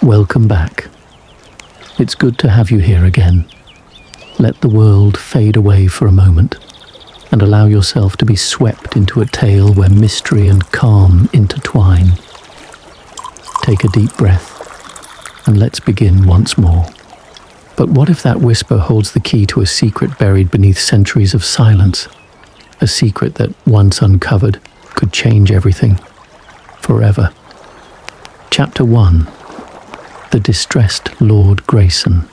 Welcome back. It's good to have you here again. Let the world fade away for a moment and allow yourself to be swept into a tale where mystery and calm intertwine. Take a deep breath and let's begin once more. But what if that whisper holds the key to a secret buried beneath centuries of silence? A secret that, once uncovered, could change everything. Forever. Chapter 1. The Distressed Lord Grayson.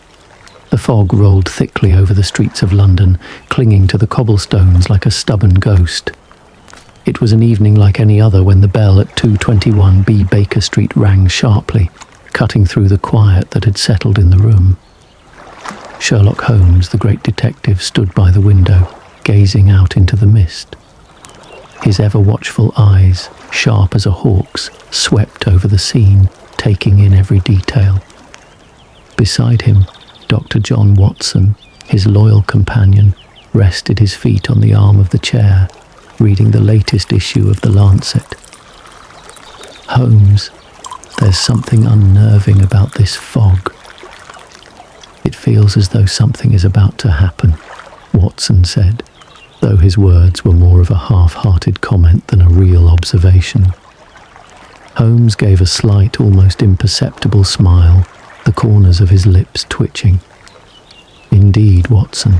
The fog rolled thickly over the streets of London, clinging to the cobblestones like a stubborn ghost. It was an evening like any other when the bell at 221 B Baker Street rang sharply, cutting through the quiet that had settled in the room. Sherlock Holmes, the great detective, stood by the window, gazing out into the mist. His ever-watchful eyes, sharp as a hawk's, swept over the scene, taking in every detail. Beside him, Dr. John Watson, his loyal companion, rested his feet on the arm of the chair, reading the latest issue of the Lancet. Holmes, there's something unnerving about this fog. It feels as though something is about to happen, Watson said, though his words were more of a half-hearted comment than a real observation. Holmes gave a slight, almost imperceptible smile, the corners of his lips twitching. Indeed, Watson.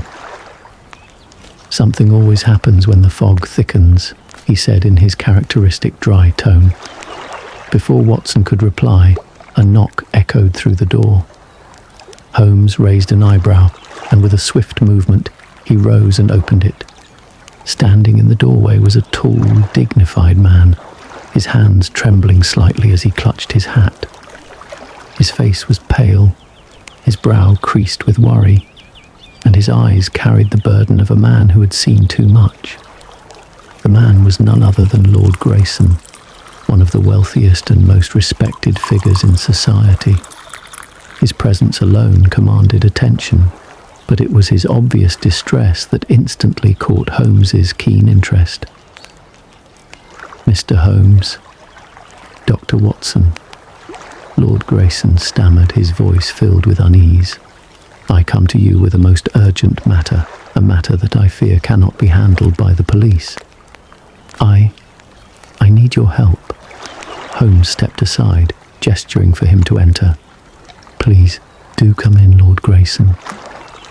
Something always happens when the fog thickens, he said in his characteristic dry tone. Before Watson could reply, a knock echoed through the door. Holmes raised an eyebrow, and with a swift movement, he rose and opened it. Standing in the doorway was a tall, dignified man, his hands trembling slightly as he clutched his hat. His face was pale, his brow creased with worry, and his eyes carried the burden of a man who had seen too much. The man was none other than Lord Grayson, one of the wealthiest and most respected figures in society. His presence alone commanded attention, but it was his obvious distress that instantly caught Holmes's keen interest. Mr. Holmes, Dr. Watson, Lord Grayson stammered, his voice filled with unease. I come to you with a most urgent matter, a matter that I fear cannot be handled by the police. I need your help. Holmes stepped aside, gesturing for him to enter. Please, do come in, Lord Grayson.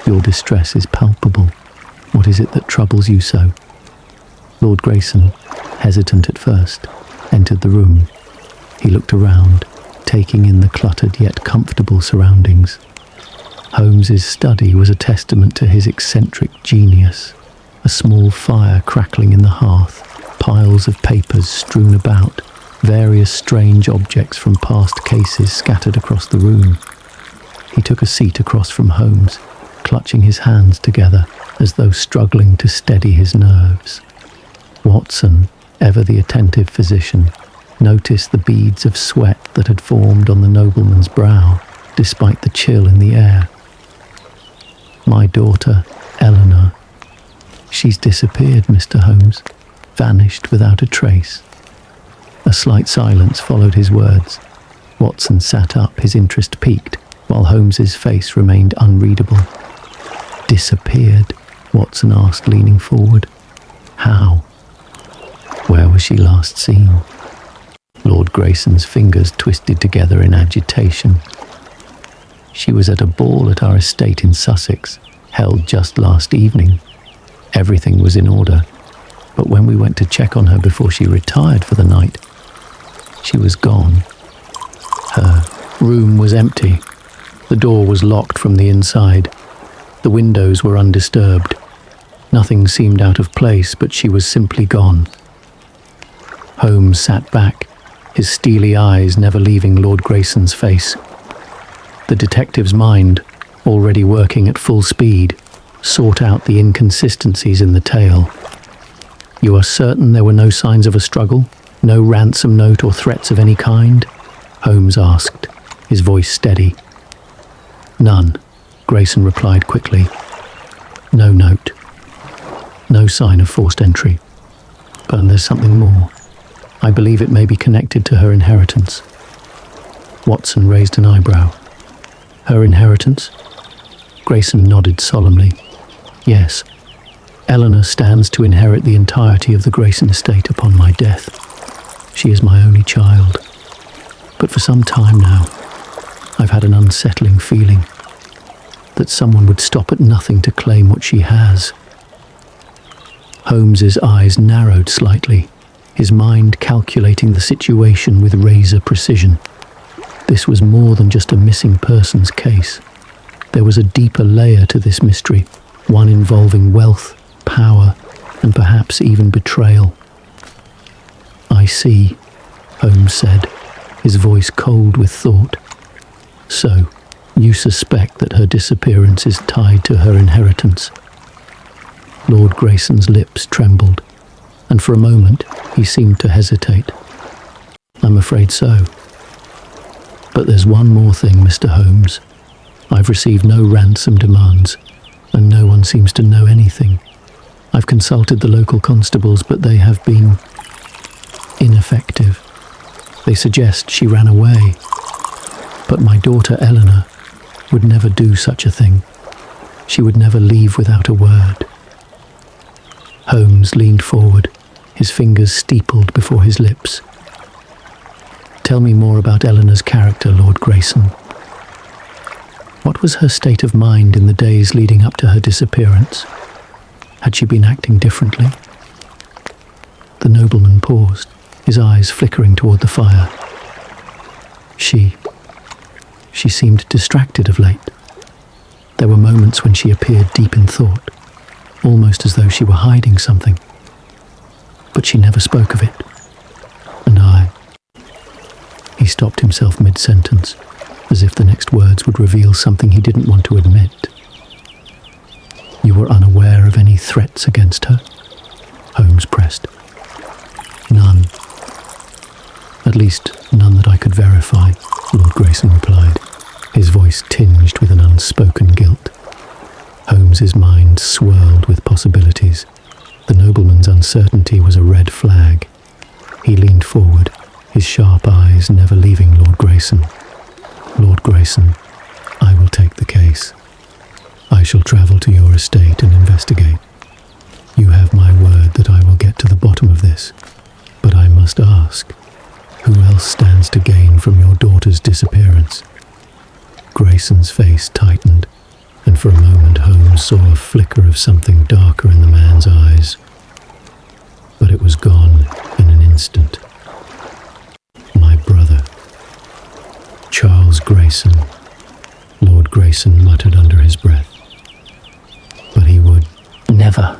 Your distress is palpable. What is it that troubles you so? Lord Grayson, hesitant at first, entered the room. He looked around, taking in the cluttered yet comfortable surroundings. Holmes's study was a testament to his eccentric genius. A small fire crackling in the hearth, piles of papers strewn about, various strange objects from past cases scattered across the room. He took a seat across from Holmes, clutching his hands together as though struggling to steady his nerves. Watson, ever the attentive physician, noticed the beads of sweat that had formed on the nobleman's brow, despite the chill in the air. My daughter, Eleanor. She's disappeared, Mr. Holmes, vanished without a trace. A slight silence followed his words. Watson sat up, his interest piqued, while Holmes's face remained unreadable. Disappeared? Watson asked, leaning forward. How? Where was she last seen? Lord Grayson's fingers twisted together in agitation. She was at a ball at our estate in Sussex, held just last evening. Everything was in order, but when we went to check on her before she retired for the night, she was gone. Her room was empty. The door was locked from the inside. The windows were undisturbed. Nothing seemed out of place, but she was simply gone. Holmes sat back, his steely eyes never leaving Lord Grayson's face. The detective's mind, already working at full speed, sought out the inconsistencies in the tale. You are certain there were no signs of a struggle? No ransom note or threats of any kind? Holmes asked, his voice steady. None, Grayson replied quickly. No note. No sign of forced entry. But there's something more. I believe it may be connected to her inheritance. Watson raised an eyebrow. Her inheritance? Grayson nodded solemnly. Yes, Eleanor stands to inherit the entirety of the Grayson estate upon my death. She is my only child. But for some time now, I've had an unsettling feeling that someone would stop at nothing to claim what she has. Holmes's eyes narrowed slightly, his mind calculating the situation with razor precision. This was more than just a missing persons case. There was a deeper layer to this mystery, one involving wealth, power, and perhaps even betrayal. "I see," Holmes said, his voice cold with thought. "So, you suspect that her disappearance is tied to her inheritance?" Lord Grayson's lips trembled, and for a moment he seemed to hesitate. "I'm afraid so. But there's one more thing, Mr. Holmes. I've received no ransom demands, and no one seems to know anything. I've consulted the local constables, but they have been ineffective. They suggest she ran away. But my daughter Eleanor would never do such a thing. She would never leave without a word." Holmes leaned forward, his fingers steepled before his lips. "Tell me more about Eleanor's character, Lord Grayson. What was her state of mind in the days leading up to her disappearance? Had she been acting differently?" The nobleman paused, his eyes flickering toward the fire. She seemed distracted of late. There were moments when she appeared deep in thought, almost as though she were hiding something. But she never spoke of it. And He stopped himself mid-sentence, as if the next words would reveal something he didn't want to admit. "You were unaware of any threats against her?" Holmes pressed. "None. At least none that I could verify," Lord Grayson replied, his voice tinged with an unspoken guilt. Holmes's mind swirled with possibilities. The nobleman's uncertainty was a red flag. He leaned forward, his sharp eyes never leaving Lord Grayson. "Lord Grayson, I will take the case. I shall travel to your estate and investigate. You have my word that I will get to the bottom of this. But I must ask, who else stands to gain from your daughter's disappearance?" Grayson's face tightened, and for a moment Holmes saw a flicker of something darker in the man's eyes. But it was gone in an instant. "My brother, Charles Grayson," Lord Grayson muttered under his breath. "But he would..." "Never."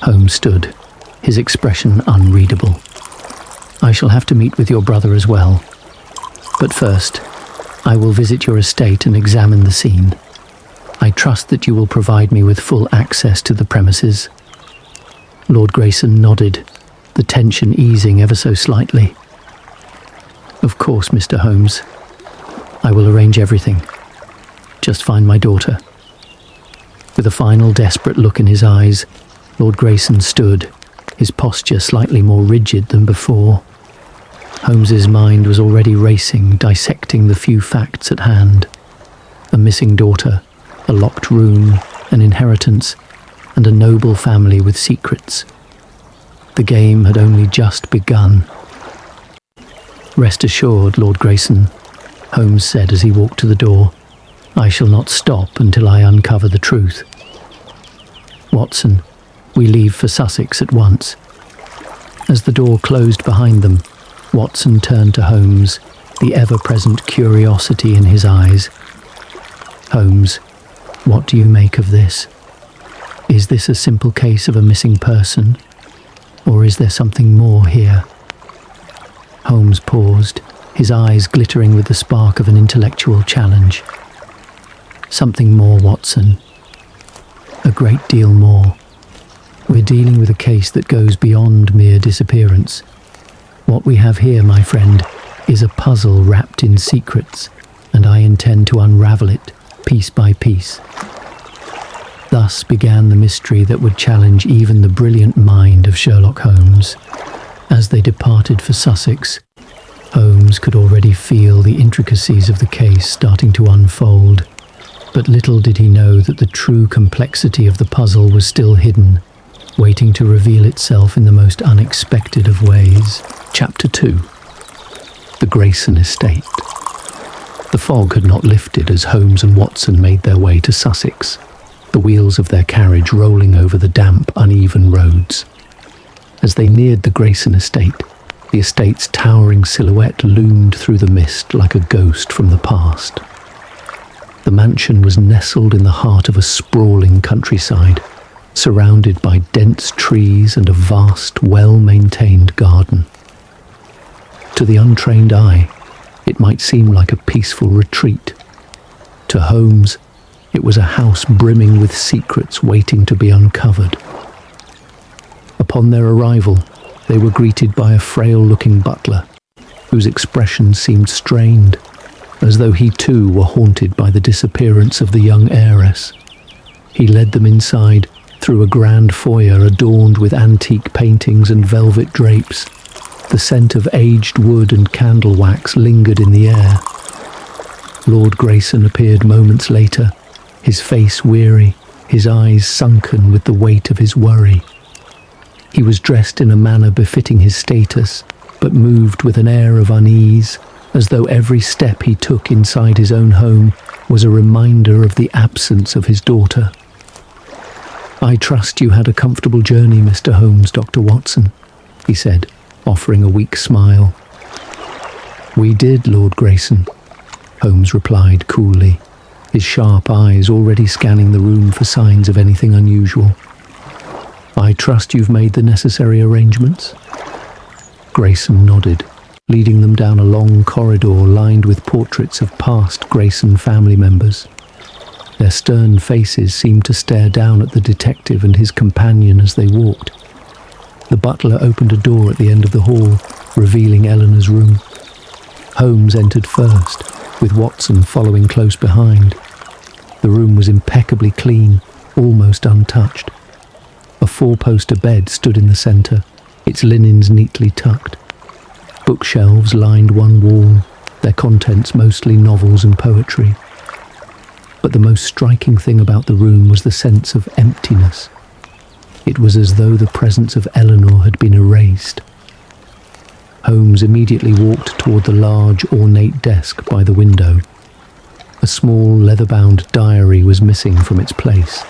Holmes stood, his expression unreadable. "I shall have to meet with your brother as well. But first, I will visit your estate and examine the scene. I trust that you will provide me with full access to the premises." Lord Grayson nodded, the tension easing ever so slightly. "Of course, Mr. Holmes. I will arrange everything. Just find my daughter." With a final desperate look in his eyes, Lord Grayson stood, his posture slightly more rigid than before. Holmes's mind was already racing, dissecting the few facts at hand. A missing daughter, a locked room, an inheritance, and a noble family with secrets. The game had only just begun. "Rest assured, Lord Grayson," Holmes said as he walked to the door, "I shall not stop until I uncover the truth. Watson, we leave for Sussex at once." As the door closed behind them, Watson turned to Holmes, the ever-present curiosity in his eyes. "Holmes, what do you make of this? Is this a simple case of a missing person, or is there something more here?" Holmes paused, his eyes glittering with the spark of an intellectual challenge. "Something more, Watson. A great deal more. We're dealing with a case that goes beyond mere disappearance. What we have here, my friend, is a puzzle wrapped in secrets, and I intend to unravel it piece by piece." Thus began the mystery that would challenge even the brilliant mind of Sherlock Holmes. As they departed for Sussex, Holmes could already feel the intricacies of the case starting to unfold, but little did he know that the true complexity of the puzzle was still hidden, waiting to reveal itself in the most unexpected of ways. Chapter 2. The Grayson Estate. The fog had not lifted as Holmes and Watson made their way to Sussex, the wheels of their carriage rolling over the damp, uneven roads. As they neared the Grayson Estate, the estate's towering silhouette loomed through the mist like a ghost from the past. The mansion was nestled in the heart of a sprawling countryside, surrounded by dense trees and a vast, well-maintained garden. To the untrained eye, it might seem like a peaceful retreat. To Holmes, it was a house brimming with secrets waiting to be uncovered. Upon their arrival, they were greeted by a frail-looking butler, whose expression seemed strained, as though he too were haunted by the disappearance of the young heiress. He led them inside, through a grand foyer adorned with antique paintings and velvet drapes. The scent of aged wood and candle wax lingered in the air. Lord Grayson appeared moments later, his face weary, his eyes sunken with the weight of his worry. He was dressed in a manner befitting his status, but moved with an air of unease, as though every step he took inside his own home was a reminder of the absence of his daughter. "I trust you had a comfortable journey, Mr. Holmes, Dr. Watson," he said, offering a weak smile. "We did, Lord Grayson," Holmes replied coolly, his sharp eyes already scanning the room for signs of anything unusual. "I trust you've made the necessary arrangements?" Grayson nodded, leading them down a long corridor lined with portraits of past Grayson family members. Their stern faces seemed to stare down at the detective and his companion as they walked. The butler opened a door at the end of the hall, revealing Eleanor's room. Holmes entered first, with Watson following close behind. The room was impeccably clean, almost untouched. A four-poster bed stood in the centre, its linens neatly tucked. Bookshelves lined one wall, their contents mostly novels and poetry. But the most striking thing about the room was the sense of emptiness. It was as though the presence of Eleanor had been erased. Holmes immediately walked toward the large, ornate desk by the window. A small, leather-bound diary was missing from its place.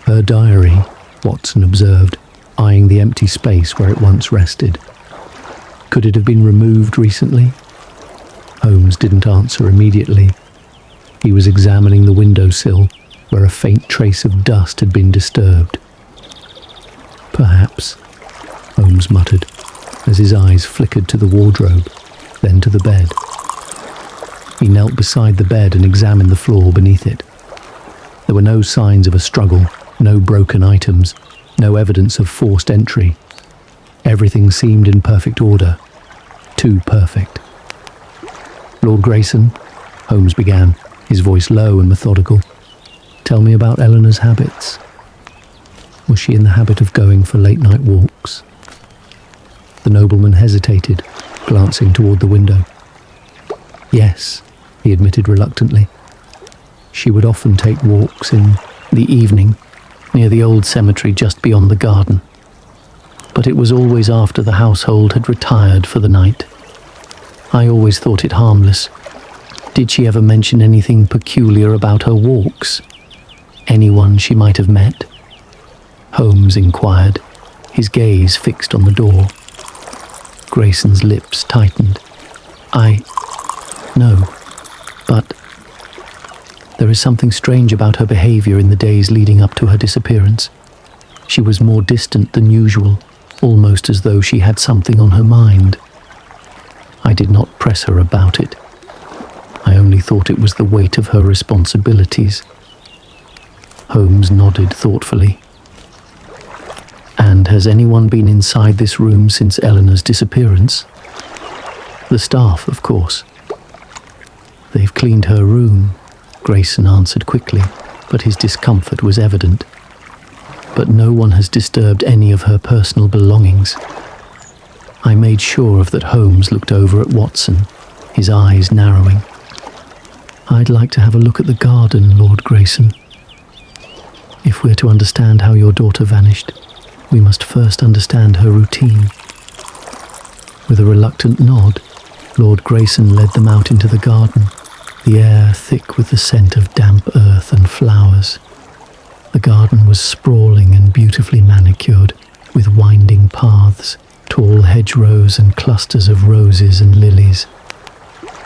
Her diary, Watson observed, eyeing the empty space where it once rested. Could it have been removed recently? Holmes didn't answer immediately. He was examining the windowsill, where a faint trace of dust had been disturbed. "Perhaps," Holmes muttered, as his eyes flickered to the wardrobe, then to the bed. He knelt beside the bed and examined the floor beneath it. There were no signs of a struggle, no broken items, no evidence of forced entry. Everything seemed in perfect order, too perfect. "Lord Grayson," Holmes began, his voice low and methodical, "tell me about Eleanor's habits. Was she in the habit of going for late-night walks?" The nobleman hesitated, glancing toward the window. "Yes," he admitted reluctantly. "She would often take walks in the evening, near the old cemetery just beyond the garden. But it was always after the household had retired for the night. I always thought it harmless. Did she ever mention anything peculiar about her walks? Anyone she might have met?" Holmes inquired, his gaze fixed on the door. Grayson's lips tightened. No, but there is something strange about her behavior in the days leading up to her disappearance. She was more distant than usual, almost as though she had something on her mind. I did not press her about it. I only thought it was the weight of her responsibilities." Holmes nodded thoughtfully. "And has anyone been inside this room since Eleanor's disappearance?" "The staff, of course." "They've cleaned her room," Grayson answered quickly, but his discomfort was evident. "But no one has disturbed any of her personal belongings. I made sure of that Holmes looked over at Watson, his eyes narrowing. "I'd like to have a look at the garden, Lord Grayson. If we're to understand how your daughter vanished, we must first understand her routine." With a reluctant nod, Lord Grayson led them out into the garden, the air thick with the scent of damp earth and flowers. The garden was sprawling and beautifully manicured, with winding paths, tall hedgerows and clusters of roses and lilies.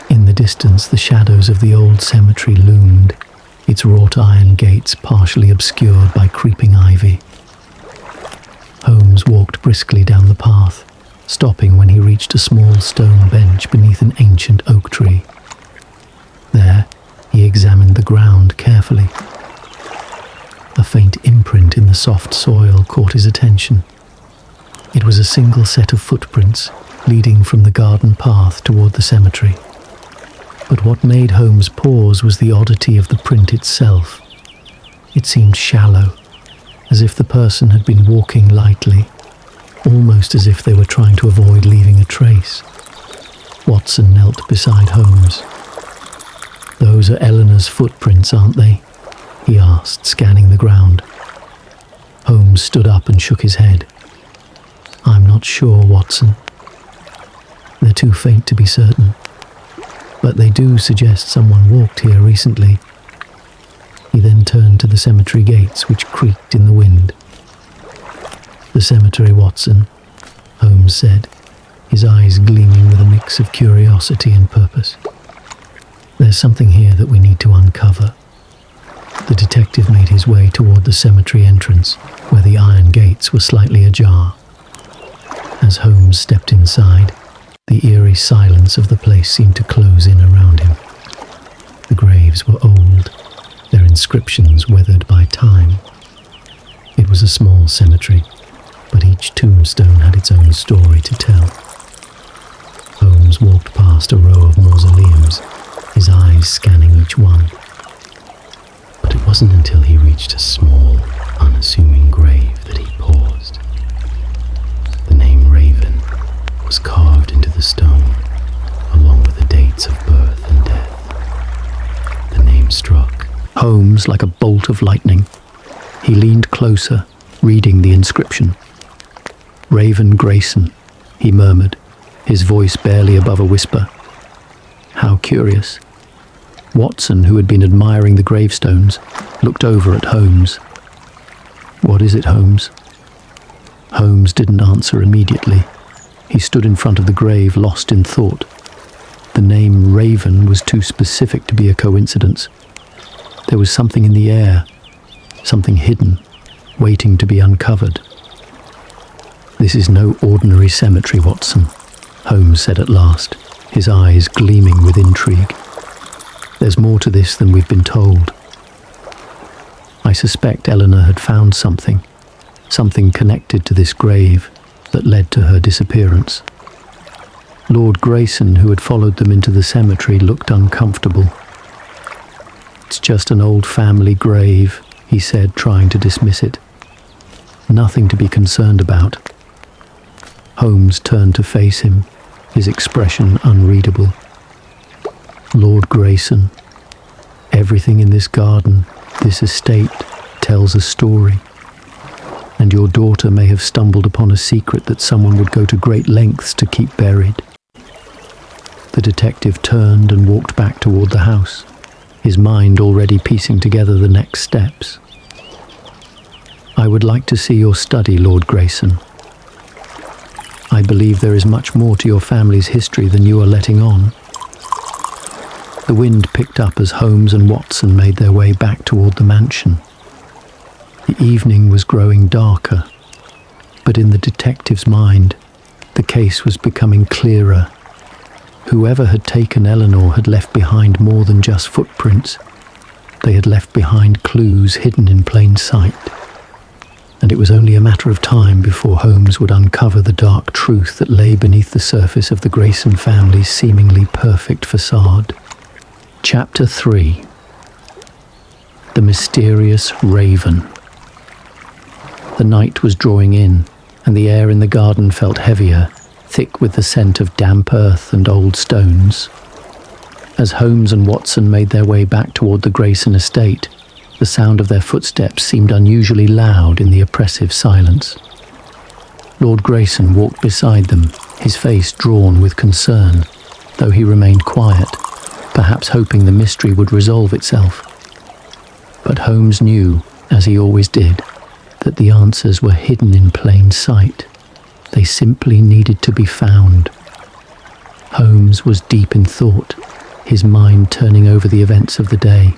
In the distance, the shadows of the old cemetery loomed, its wrought iron gates partially obscured by creeping ivy. Holmes walked briskly down the path, stopping when he reached a small stone bench beneath an ancient oak tree. There, he examined the ground carefully. A faint imprint in the soft soil caught his attention. It was a single set of footprints leading from the garden path toward the cemetery. But what made Holmes pause was the oddity of the print itself. It seemed shallow, as if the person had been walking lightly, almost as if they were trying to avoid leaving a trace. Watson knelt beside Holmes. "Those are Eleanor's footprints, aren't they?" he asked, scanning the ground. Holmes stood up and shook his head. "I'm not sure, Watson. They're too faint to be certain. But they do suggest someone walked here recently." He then turned to the cemetery gates, which creaked in the wind. "The cemetery, Watson," Holmes said, his eyes gleaming with a mix of curiosity and purpose. "There's something here that we need to uncover." The detective made his way toward the cemetery entrance, where the iron gates were slightly ajar. As Holmes stepped inside, the eerie silence of the place seemed to close in around him. The graves were old, their inscriptions weathered by time. It was a small cemetery, but each tombstone had its own story to tell. Holmes walked past a row of mausoleums, his eyes scanning each one. But it wasn't until he reached a small, unassuming grave that he paused. The name Raven was carved into the stone, along with the dates of birth and death. The name struck Holmes like a bolt of lightning. He leaned closer, reading the inscription. "Raven Grayson," he murmured, his voice barely above a whisper. How curious. Watson, who had been admiring the gravestones, looked over at Holmes. "What is it, Holmes?" Holmes didn't answer immediately. He stood in front of the grave, lost in thought. The name Raven was too specific to be a coincidence. There was something in the air, something hidden, waiting to be uncovered. "This is no ordinary cemetery, Watson," Holmes said at last, his eyes gleaming with intrigue. "There's more to this than we've been told. I suspect Eleanor had found something connected to this grave that led to her disappearance." Lord Grayson, who had followed them into the cemetery, looked uncomfortable. "It's just an old family grave," he said, trying to dismiss it. "Nothing to be concerned about." Holmes turned to face him, his expression unreadable. "Lord Grayson, everything in this garden, this estate, tells a story. And your daughter may have stumbled upon a secret that someone would go to great lengths to keep buried." The detective turned and walked back toward the house, his mind already piecing together the next steps. "I would like to see your study, Lord Grayson. I believe there is much more to your family's history than you are letting on." The wind picked up as Holmes and Watson made their way back toward the mansion. The evening was growing darker, but in the detective's mind, the case was becoming clearer. Whoever had taken Eleanor had left behind more than just footprints. They had left behind clues hidden in plain sight. And it was only a matter of time before Holmes would uncover the dark truth that lay beneath the surface of the Grayson family's seemingly perfect facade. Chapter 3. The Mysterious Raven. The night was drawing in, and the air in the garden felt heavier, thick with the scent of damp earth and old stones. As Holmes and Watson made their way back toward the Grayson estate, the sound of their footsteps seemed unusually loud in the oppressive silence. Lord Grayson walked beside them, his face drawn with concern, though he remained quiet, perhaps hoping the mystery would resolve itself. But Holmes knew, as he always did, that the answers were hidden in plain sight. They simply needed to be found. Holmes was deep in thought, his mind turning over the events of the day.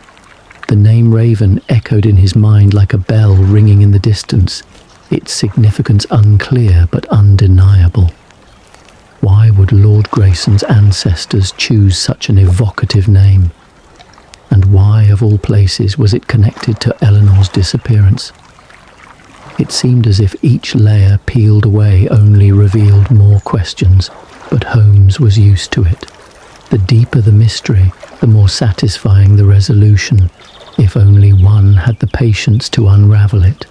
The name Raven echoed in his mind like a bell ringing in the distance, its significance unclear but undeniable. Why would Lord Grayson's ancestors choose such an evocative name? And why, of all places, was it connected to Eleanor's disappearance? It seemed as if each layer peeled away only revealed more questions, but Holmes was used to it. The deeper the mystery, the more satisfying the resolution, if only one had the patience to unravel it.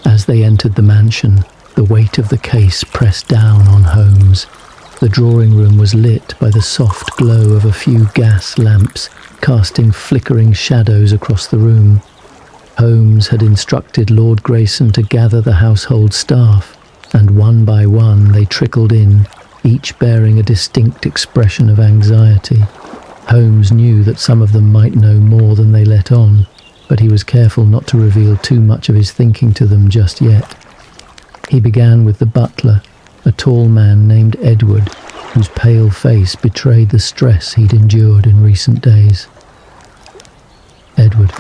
As they entered the mansion, the weight of the case pressed down on Holmes. The drawing room was lit by the soft glow of a few gas lamps, casting flickering shadows across the room. Holmes had instructed Lord Grayson to gather the household staff, and one by one they trickled in, each bearing a distinct expression of anxiety. Holmes knew that some of them might know more than they let on, but he was careful not to reveal too much of his thinking to them just yet. He began with the butler, a tall man named Edward, whose pale face betrayed the stress he'd endured in recent days. "Edward,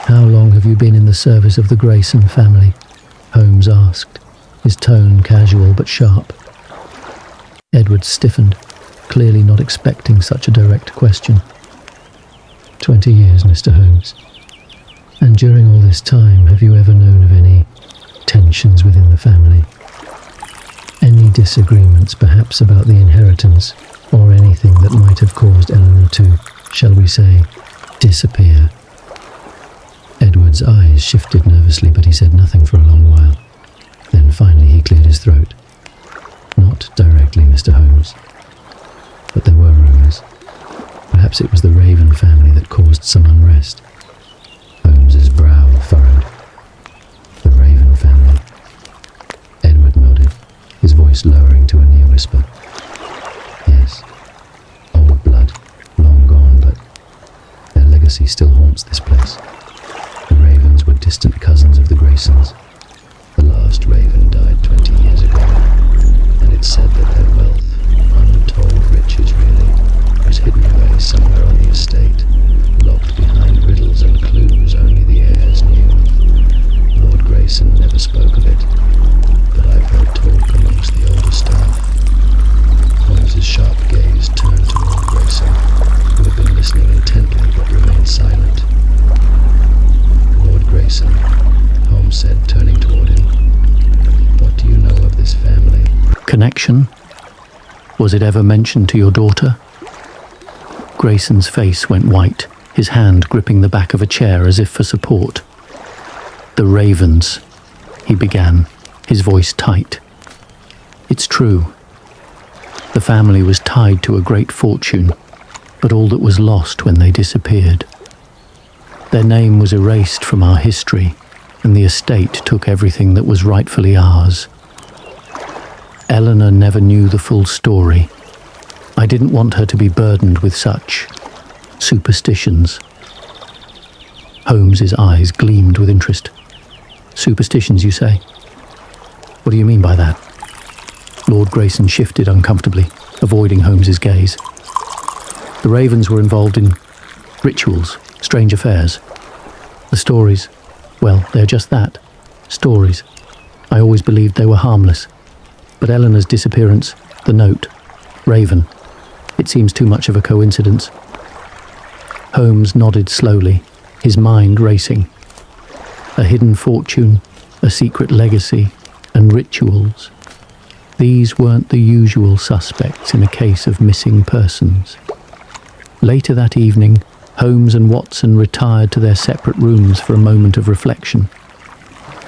how long have you been in the service of the Grayson family?" Holmes asked, his tone casual but sharp. Edward stiffened, clearly not expecting such a direct question. 20 years, Mr. Holmes. And during all this time, have you ever known of any tensions within the family? Any disagreements, perhaps about the inheritance, or anything that might have caused Eleanor to, shall we say, disappear? Edward's eyes shifted nervously, but he said nothing for a long while. Then finally he cleared his throat. "Not directly, Mr. Holmes. But there were rumours. Perhaps it was the Raven family that caused some unrest." Holmes's brow furrowed. "The Raven family?" Edward nodded, his voice lowering to a near whisper. "Yes. Old blood, long gone, but their legacy still haunts this place. The Ravens were distant cousins of the Graysons. The last Raven died 20 years ago, and it's said that their wealth, untold riches really, was hidden away somewhere on the estate, locked behind riddles and clues only the heirs knew. Lord Grayson never spoke of it, but I've heard talk amongst the older staff." Holmes's sharp gaze turned to Lord Grayson, who had been listening intently but remained silent. "Lord Grayson," Holmes said, turning toward him, "what do you know of this family?" "Connection? Was it ever mentioned to your daughter?" Grayson's face went white, his hand gripping the back of a chair as if for support. "The Ravens," he began, his voice tight. "It's true. The family was tied to a great fortune, but all that was lost when they disappeared. Their name was erased from our history, and the estate took everything that was rightfully ours. Eleanor never knew the full story. I didn't want her to be burdened with such superstitions." Holmes's eyes gleamed with interest. "Superstitions, you say? What do you mean by that?" Lord Grayson shifted uncomfortably, avoiding Holmes's gaze. "The Ravens were involved in rituals, strange affairs. The stories, well, they're just that, stories. I always believed they were harmless. But Eleanor's disappearance, the note, Raven, it seems too much of a coincidence." Holmes nodded slowly, his mind racing. A hidden fortune, a secret legacy, and rituals. These weren't the usual suspects in a case of missing persons. Later that evening, Holmes and Watson retired to their separate rooms for a moment of reflection.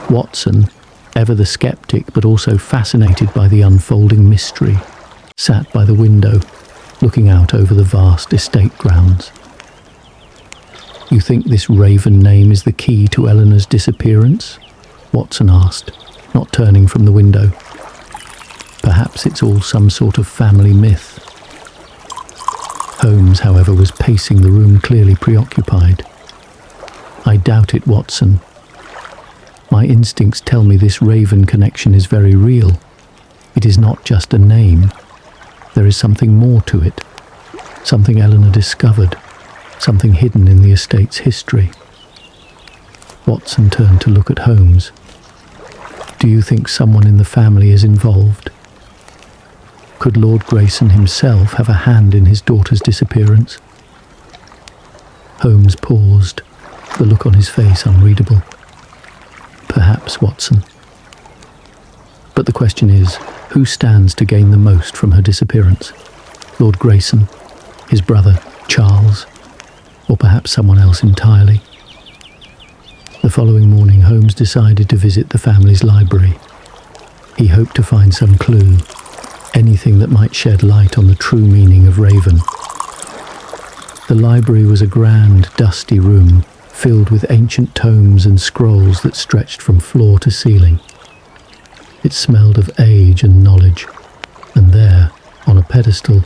Watson, ever the skeptic but also fascinated by the unfolding mystery, sat by the window, looking out over the vast estate grounds. "You think this Raven name is the key to Eleanor's disappearance?" Watson asked, not turning from the window. "Perhaps it's all some sort of family myth." Holmes, however, was pacing the room, clearly preoccupied. "I doubt it, Watson. My instincts tell me this Raven connection is very real. It is not just a name. There is something more to it, something Eleanor discovered, something hidden in the estate's history." Watson turned to look at Holmes. "Do you think someone in the family is involved? Could Lord Grayson himself have a hand in his daughter's disappearance?" Holmes paused, the look on his face unreadable. "Perhaps, Watson. But the question is, who stands to gain the most from her disappearance? Lord Grayson, his brother, Charles, or perhaps someone else entirely?" The following morning, Holmes decided to visit the family's library. He hoped to find some clue, anything that might shed light on the true meaning of Raven. The library was a grand, dusty room, filled with ancient tomes and scrolls that stretched from floor to ceiling. It smelled of age and knowledge, and there, on a pedestal,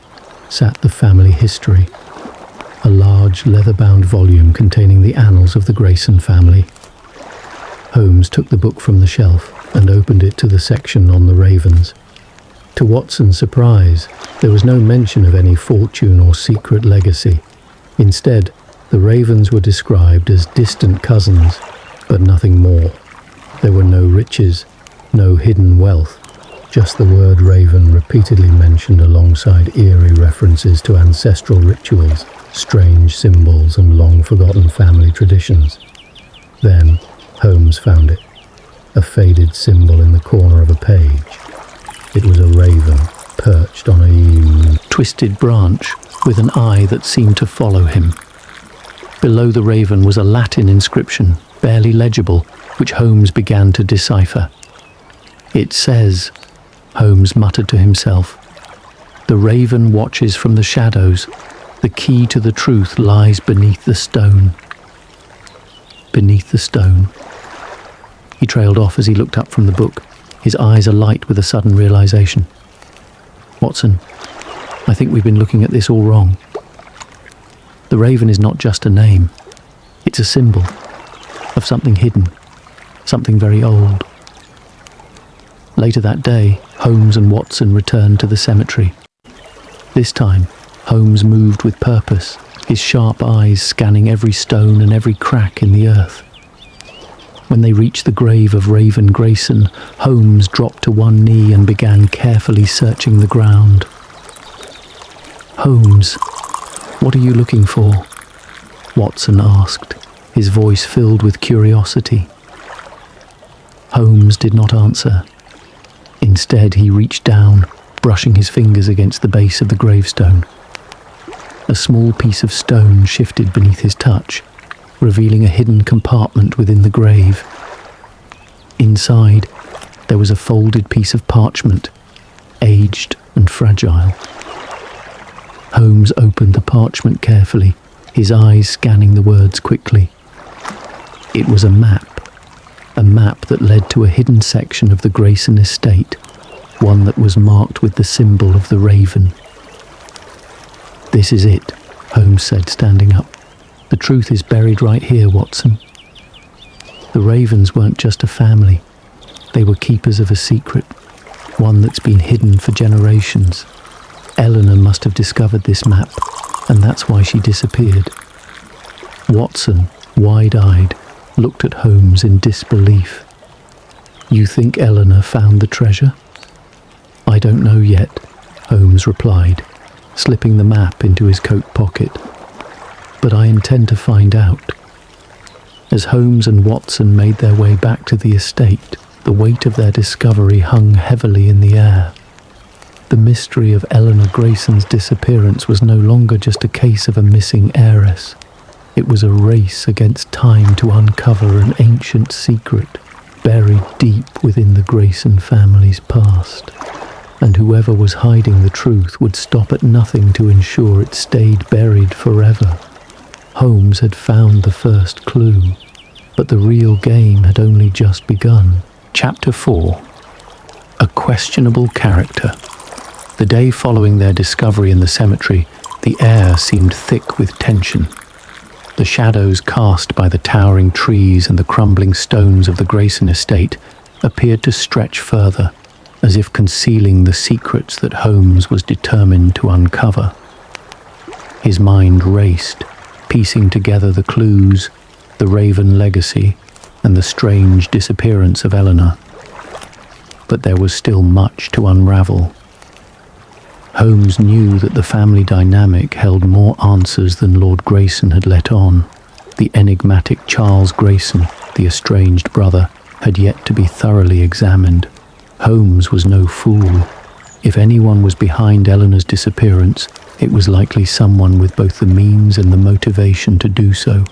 sat the family history, a large leather-bound volume containing the annals of the Grayson family. Holmes took the book from the shelf and opened it to the section on the Ravens. To Watson's surprise, there was no mention of any fortune or secret legacy. Instead, the Ravens were described as distant cousins, but nothing more. There were no riches, no hidden wealth, just the word Raven repeatedly mentioned alongside eerie references to ancestral rituals, strange symbols, and long-forgotten family traditions. Then, Holmes found it, a faded symbol in the corner of a page. It was a raven perched on a twisted branch with an eye that seemed to follow him. Below the raven was a Latin inscription, barely legible, which Holmes began to decipher. "It says," Holmes muttered to himself, "the raven watches from the shadows. The key to the truth lies beneath the stone." Beneath the stone. He trailed off as he looked up from the book, his eyes alight with a sudden realization. "Watson, I think we've been looking at this all wrong. The raven is not just a name. It's a symbol of something hidden, something very old." Later that day, Holmes and Watson returned to the cemetery. This time, Holmes moved with purpose, his sharp eyes scanning every stone and every crack in the earth. When they reached the grave of Raven Grayson, Holmes dropped to one knee and began carefully searching the ground. "Holmes, what are you looking for?" Watson asked, his voice filled with curiosity. Holmes did not answer. Instead, he reached down, brushing his fingers against the base of the gravestone. A small piece of stone shifted beneath his touch, revealing a hidden compartment within the grave. Inside, there was a folded piece of parchment, aged and fragile. Holmes opened the parchment carefully, his eyes scanning the words quickly. It was a map that led to a hidden section of the Grayson estate, one that was marked with the symbol of the raven. "This is it," Holmes said, standing up. "The truth is buried right here, Watson. The Ravens weren't just a family. They were keepers of a secret, one that's been hidden for generations. Eleanor must have discovered this map, and that's why she disappeared." Watson, wide-eyed, looked at Holmes in disbelief. "You think Eleanor found the treasure?" "I don't know yet," Holmes replied, slipping the map into his coat pocket. "But I intend to find out." As Holmes and Watson made their way back to the estate, the weight of their discovery hung heavily in the air. The mystery of Eleanor Grayson's disappearance was no longer just a case of a missing heiress. It was a race against time to uncover an ancient secret, buried deep within the Grayson family's past, and whoever was hiding the truth would stop at nothing to ensure it stayed buried forever. Holmes had found the first clue, but the real game had only just begun. Chapter 4. A questionable character. The day following their discovery in the cemetery, the air seemed thick with tension. The shadows cast by the towering trees and the crumbling stones of the Grayson estate appeared to stretch further, as if concealing the secrets that Holmes was determined to uncover. His mind raced, piecing together the clues, the Raven legacy, and the strange disappearance of Eleanor. But there was still much to unravel. Holmes knew that the family dynamic held more answers than Lord Grayson had let on. The enigmatic Charles Grayson, the estranged brother, had yet to be thoroughly examined. Holmes was no fool. If anyone was behind Eleanor's disappearance, it was likely someone with both the means and the motivation to do so.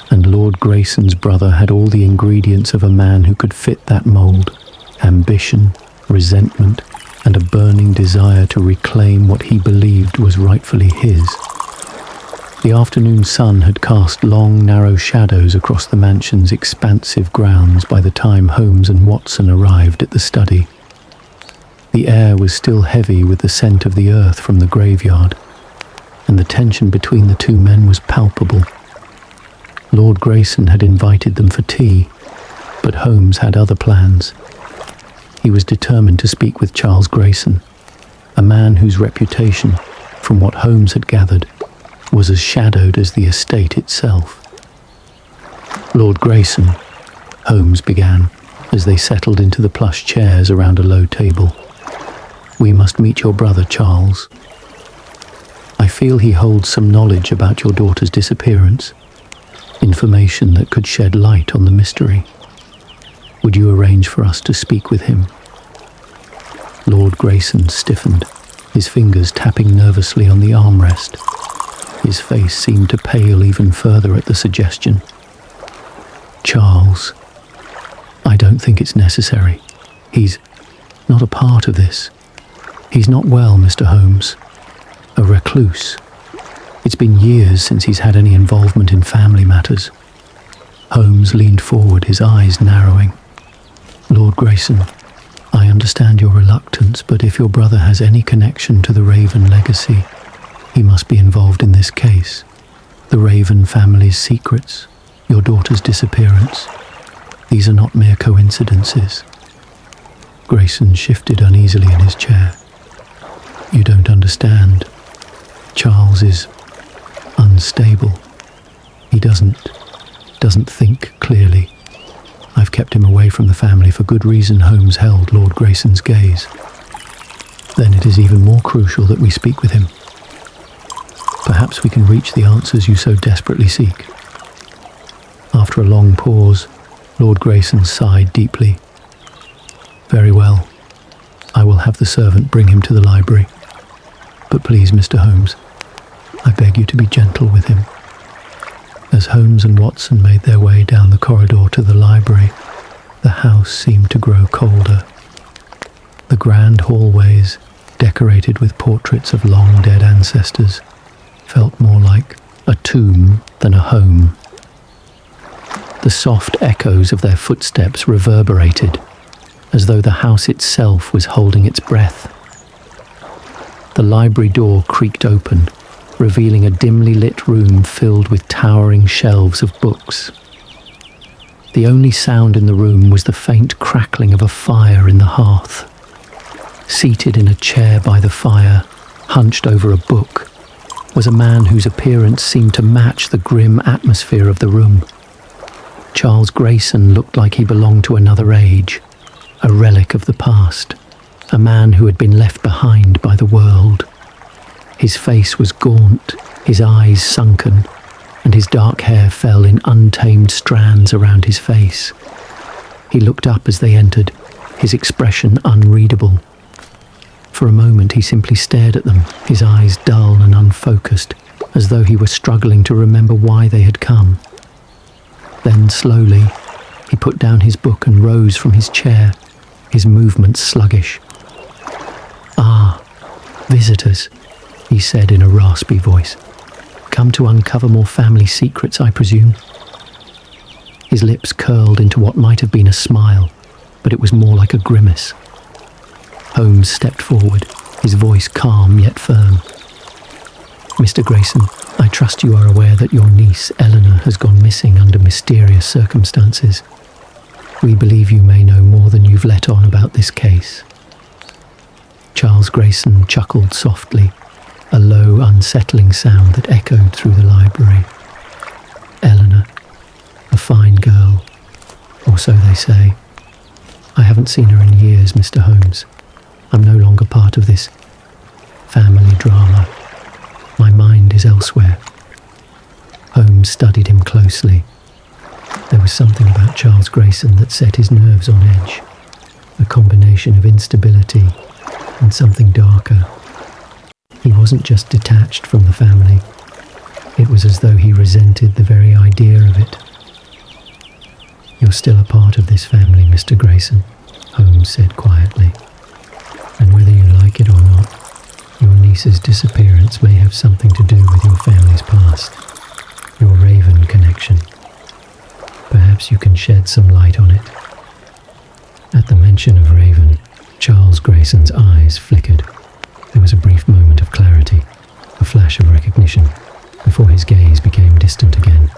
And Lord Grayson's brother had all the ingredients of a man who could fit that mold: ambition, resentment, and a burning desire to reclaim what he believed was rightfully his. The afternoon sun had cast long, narrow shadows across the mansion's expansive grounds by the time Holmes and Watson arrived at the study. The air was still heavy with the scent of the earth from the graveyard, and the tension between the two men was palpable. Lord Grayson had invited them for tea, but Holmes had other plans. He was determined to speak with Charles Grayson, a man whose reputation, from what Holmes had gathered, was as shadowed as the estate itself. "Lord Grayson," Holmes began, as they settled into the plush chairs around a low table. "We must meet your brother, Charles. I feel he holds some knowledge about your daughter's disappearance, information that could shed light on the mystery. Would you arrange for us to speak with him?" Lord Grayson stiffened, his fingers tapping nervously on the armrest. His face seemed to pale even further at the suggestion. "Charles, I don't think it's necessary. He's not a part of this. He's not well, Mr. Holmes. A recluse. It's been years since he's had any involvement in family matters." Holmes leaned forward, his eyes narrowing. "Lord Grayson, I understand your reluctance, but if your brother has any connection to the Raven legacy, he must be involved in this case. The Raven family's secrets, your daughter's disappearance, these are not mere coincidences." Grayson shifted uneasily in his chair. "You don't understand. Charles is unstable. He doesn't think clearly. I've kept him away from the family for good reason." Holmes held Lord Grayson's gaze. "Then it is even more crucial that we speak with him. Perhaps we can reach the answers you so desperately seek." After a long pause, Lord Grayson sighed deeply. "Very well. I will have the servant bring him to the library. But please, Mr. Holmes, I beg you to be gentle with him." As Holmes and Watson made their way down the corridor to the library, the house seemed to grow colder. The grand hallways, decorated with portraits of long-dead ancestors, felt more like a tomb than a home. The soft echoes of their footsteps reverberated, as though the house itself was holding its breath. The library door creaked open, revealing a dimly lit room filled with towering shelves of books. The only sound in the room was the faint crackling of a fire in the hearth. Seated in a chair by the fire, hunched over a book, was a man whose appearance seemed to match the grim atmosphere of the room. Charles Grayson looked like he belonged to another age, a relic of the past, a man who had been left behind by the world. His face was gaunt, his eyes sunken, and his dark hair fell in untamed strands around his face. He looked up as they entered, his expression unreadable. For a moment he simply stared at them, his eyes dull and unfocused, as though he were struggling to remember why they had come. Then slowly, He put down his book and rose from his chair, his movements sluggish. "Ah, visitors," he said in a raspy voice. "Come to uncover more family secrets, I presume." His lips curled into what might have been a smile, but it was more like a grimace. Holmes stepped forward, his voice calm yet firm. "Mr. Grayson, I trust you are aware that your niece, Eleanor, has gone missing under mysterious circumstances. We believe you may know more than you've let on about this case." Charles Grayson chuckled softly, a low, unsettling sound that echoed through the library. "Eleanor, a fine girl, or so they say. I haven't seen her in years, Mr. Holmes. I'm no longer part of this family drama. My mind is elsewhere." Holmes studied him closely. There was something about Charles Grayson that set his nerves on edge, a combination of instability and something darker. He wasn't just detached from the family. It was as though he resented the very idea of it. "You're still a part of this family, Mr. Grayson," Holmes said quietly. "And whether you like it or not, your niece's disappearance may have something to do with your family's past, your Raven connection. Perhaps you can shed some light on it." At the mention of Raven, Charles Grayson's eyes flickered. There was a brief moment of clarity, a flash of recognition, before his gaze became distant again.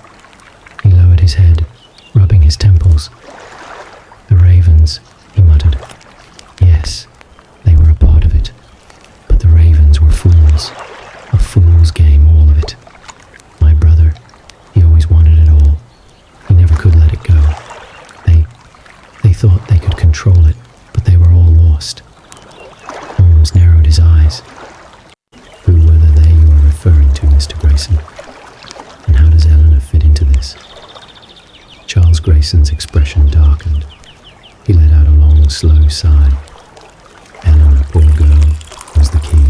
He lowered his head, rubbing his temples. "The Ravens," he muttered. "Yes, they were a part of it. But the Ravens were fools. A fool's game, all of it. My brother, he always wanted it all. He never could let it go. They thought they could control it, but they were all lost." Holmes narrowed his eyes. "Who were the they you are referring to, Mr. Grayson? And how does Eleanor fit into this?" Charles Grayson's expression darkened. He let out a long, slow sigh. Eleanor, poor girl, was the key.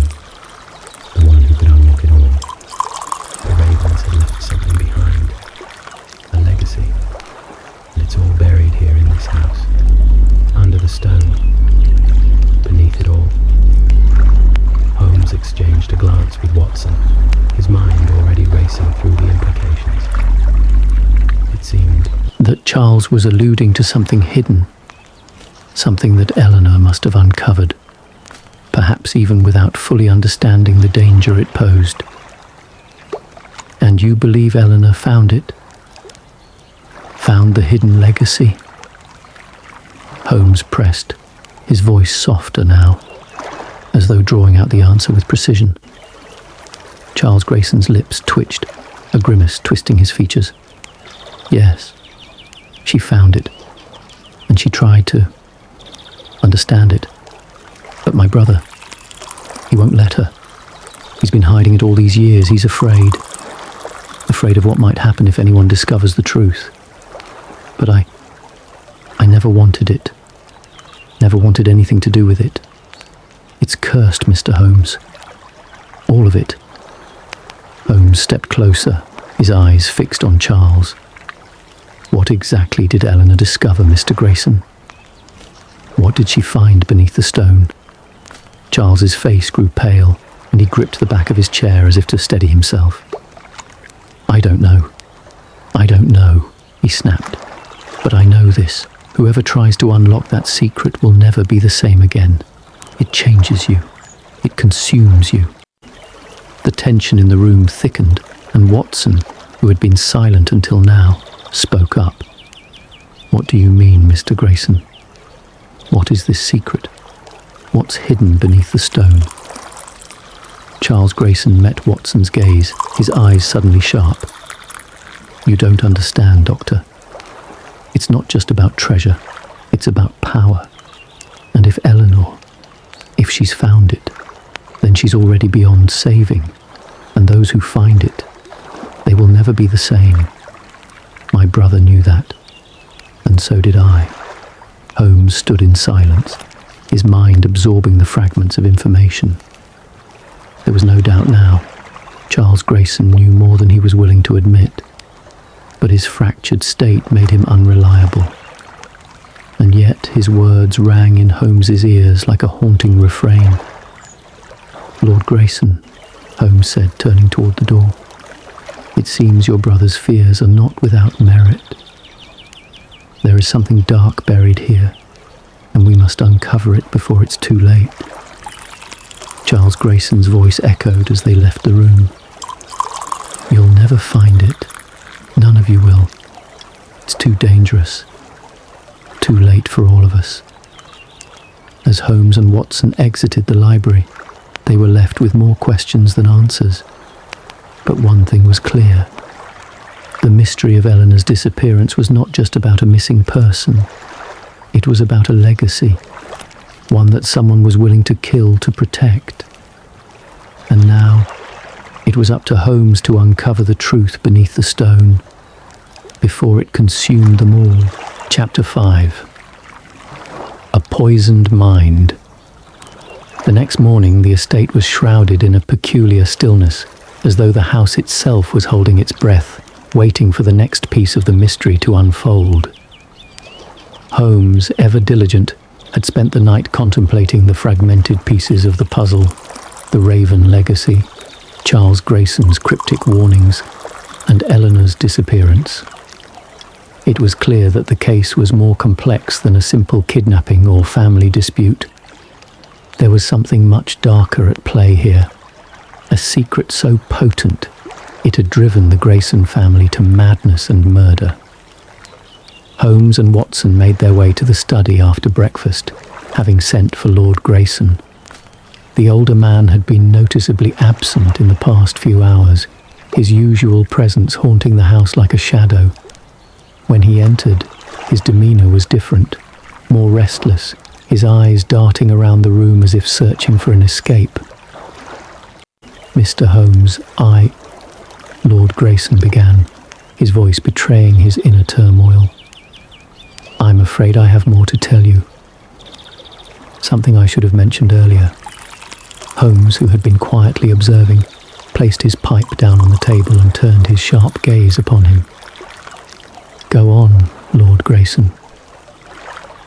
The one who could unlock it all. The Ravens had left something behind. A legacy. And it's all buried here in this house. Under the stone. Beneath it all. Holmes exchanged a glance with Watson, his mind already racing through the implications. It seemed that Charles was alluding to something hidden, something that Eleanor must have uncovered, perhaps even without fully understanding the danger it posed. "And you believe Eleanor found it? Found the hidden legacy?" Holmes pressed, his voice softer now, as though drawing out the answer with precision. Charles Grayson's lips twitched, a grimace twisting his features. "Yes, she found it, and she tried to understand it. But my brother, he won't let her. He's been hiding it all these years. He's afraid of what might happen if anyone discovers the truth. But I never wanted it. Never wanted anything to do with it. It's cursed, Mr. Holmes. All of it." Holmes stepped closer, his eyes fixed on Charles. "What exactly did Eleanor discover, Mr. Grayson? What did she find beneath the stone?" Charles's face grew pale, and he gripped the back of his chair as if to steady himself. I don't know, he snapped. "But I know this. Whoever tries to unlock that secret will never be the same again. It changes you. It consumes you." The tension in the room thickened, and Watson, who had been silent until now, spoke up. "What do you mean, Mr. Grayson? What is this secret? What's hidden beneath the stone?" Charles Grayson met Watson's gaze, his eyes suddenly sharp. "You don't understand, Doctor. It's not just about treasure, it's about power. And if Eleanor, if she's found it, then she's already beyond saving. And those who find it, they will never be the same. My brother knew that, and so did I." Holmes stood in silence, his mind absorbing the fragments of information. There was no doubt now. Charles Grayson knew more than he was willing to admit, but his fractured state made him unreliable, yet his words rang in Holmes's ears like a haunting refrain. "Lord Grayson," Holmes said, turning toward the door, "it seems your brother's fears are not without merit. There is something dark buried here, and we must uncover it before it's too late." Charles Grayson's voice echoed as they left the room. "You'll never find it. None of you will. It's too dangerous. Too late for all of us." As Holmes and Watson exited the library, they were left with more questions than answers. But one thing was clear. The mystery of Eleanor's disappearance was not just about a missing person. It was about a legacy, one that someone was willing to kill to protect. And now, it was up to Holmes to uncover the truth beneath the stone, before it consumed them all. Chapter 5. A Poisoned Mind. The next morning, the estate was shrouded in a peculiar stillness, as though the house itself was holding its breath, waiting for the next piece of the mystery to unfold. Holmes, ever diligent, had spent the night contemplating the fragmented pieces of the puzzle, the Raven legacy, Charles Grayson's cryptic warnings, and Eleanor's disappearance. It was clear that the case was more complex than a simple kidnapping or family dispute. There was something much darker at play here, a secret so potent it had driven the Grayson family to madness and murder. Holmes and Watson made their way to the study after breakfast, having sent for Lord Grayson. The older man had been noticeably absent in the past few hours, his usual presence haunting the house like a shadow. When he entered, his demeanor was different, more restless, his eyes darting around the room as if searching for an escape. "Mr. Holmes, Lord Grayson began, his voice betraying his inner turmoil. "I'm afraid I have more to tell you. Something I should have mentioned earlier." Holmes, who had been quietly observing, placed his pipe down on the table and turned his sharp gaze upon him. "Go on, Lord Grayson.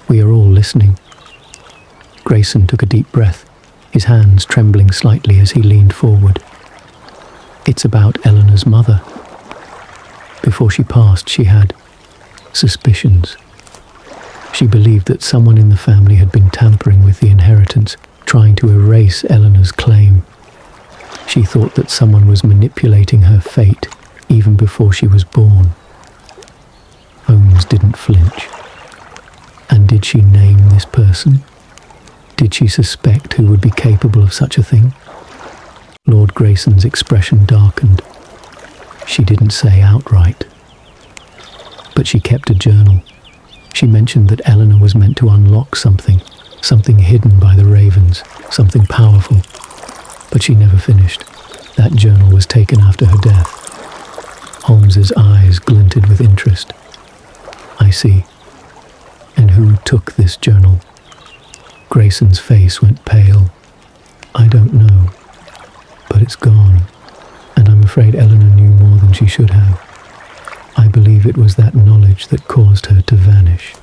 We are all listening." Grayson took a deep breath, his hands trembling slightly as he leaned forward. "It's about Eleanor's mother. Before she passed, she had suspicions. She believed that someone in the family had been tampering with the inheritance, trying to erase Eleanor's claim. She thought that someone was manipulating her fate even before she was born." Holmes didn't flinch. "And did she name this person? Did she suspect who would be capable of such a thing?" Lord Grayson's expression darkened. "She didn't say outright. But she kept a journal. She mentioned that Eleanor was meant to unlock something hidden by the Ravens, something powerful. But she never finished. That journal was taken after her death." Holmes's eyes glinted with interest. "I see. And who took this journal?" Grayson's face went pale. "I don't know. But it's gone. And I'm afraid Eleanor knew more than she should have. I believe it was that knowledge that caused her to vanish.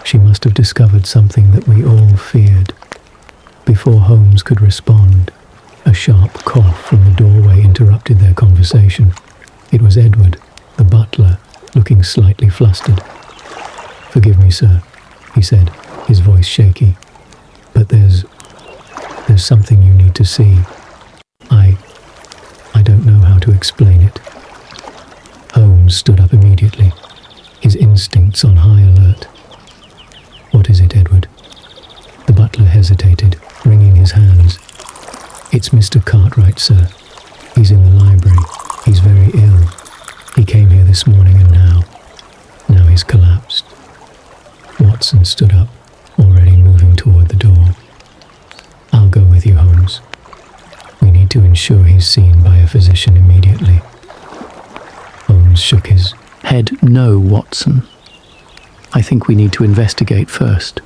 She must have discovered something that we all feared." Before Holmes could respond, a sharp cough from the doorway interrupted their conversation. It was Edward, the butler, looking slightly flustered. "Forgive me, sir," he said, his voice shaky. "But there's something you need to see. I don't know how to explain it." Holmes stood up immediately, his instincts on high alert. "What is it, Edward?" The butler hesitated, wringing his hands. "It's Mr. Cartwright, sir. He's in the library. He's very ill. He came here this morning and now he's collapsed." Watson stood up, already moving toward the door. "I'll go with you, Holmes. We need to ensure he's seen by a physician immediately." Holmes shook his head. "No, Watson. I think we need to investigate first.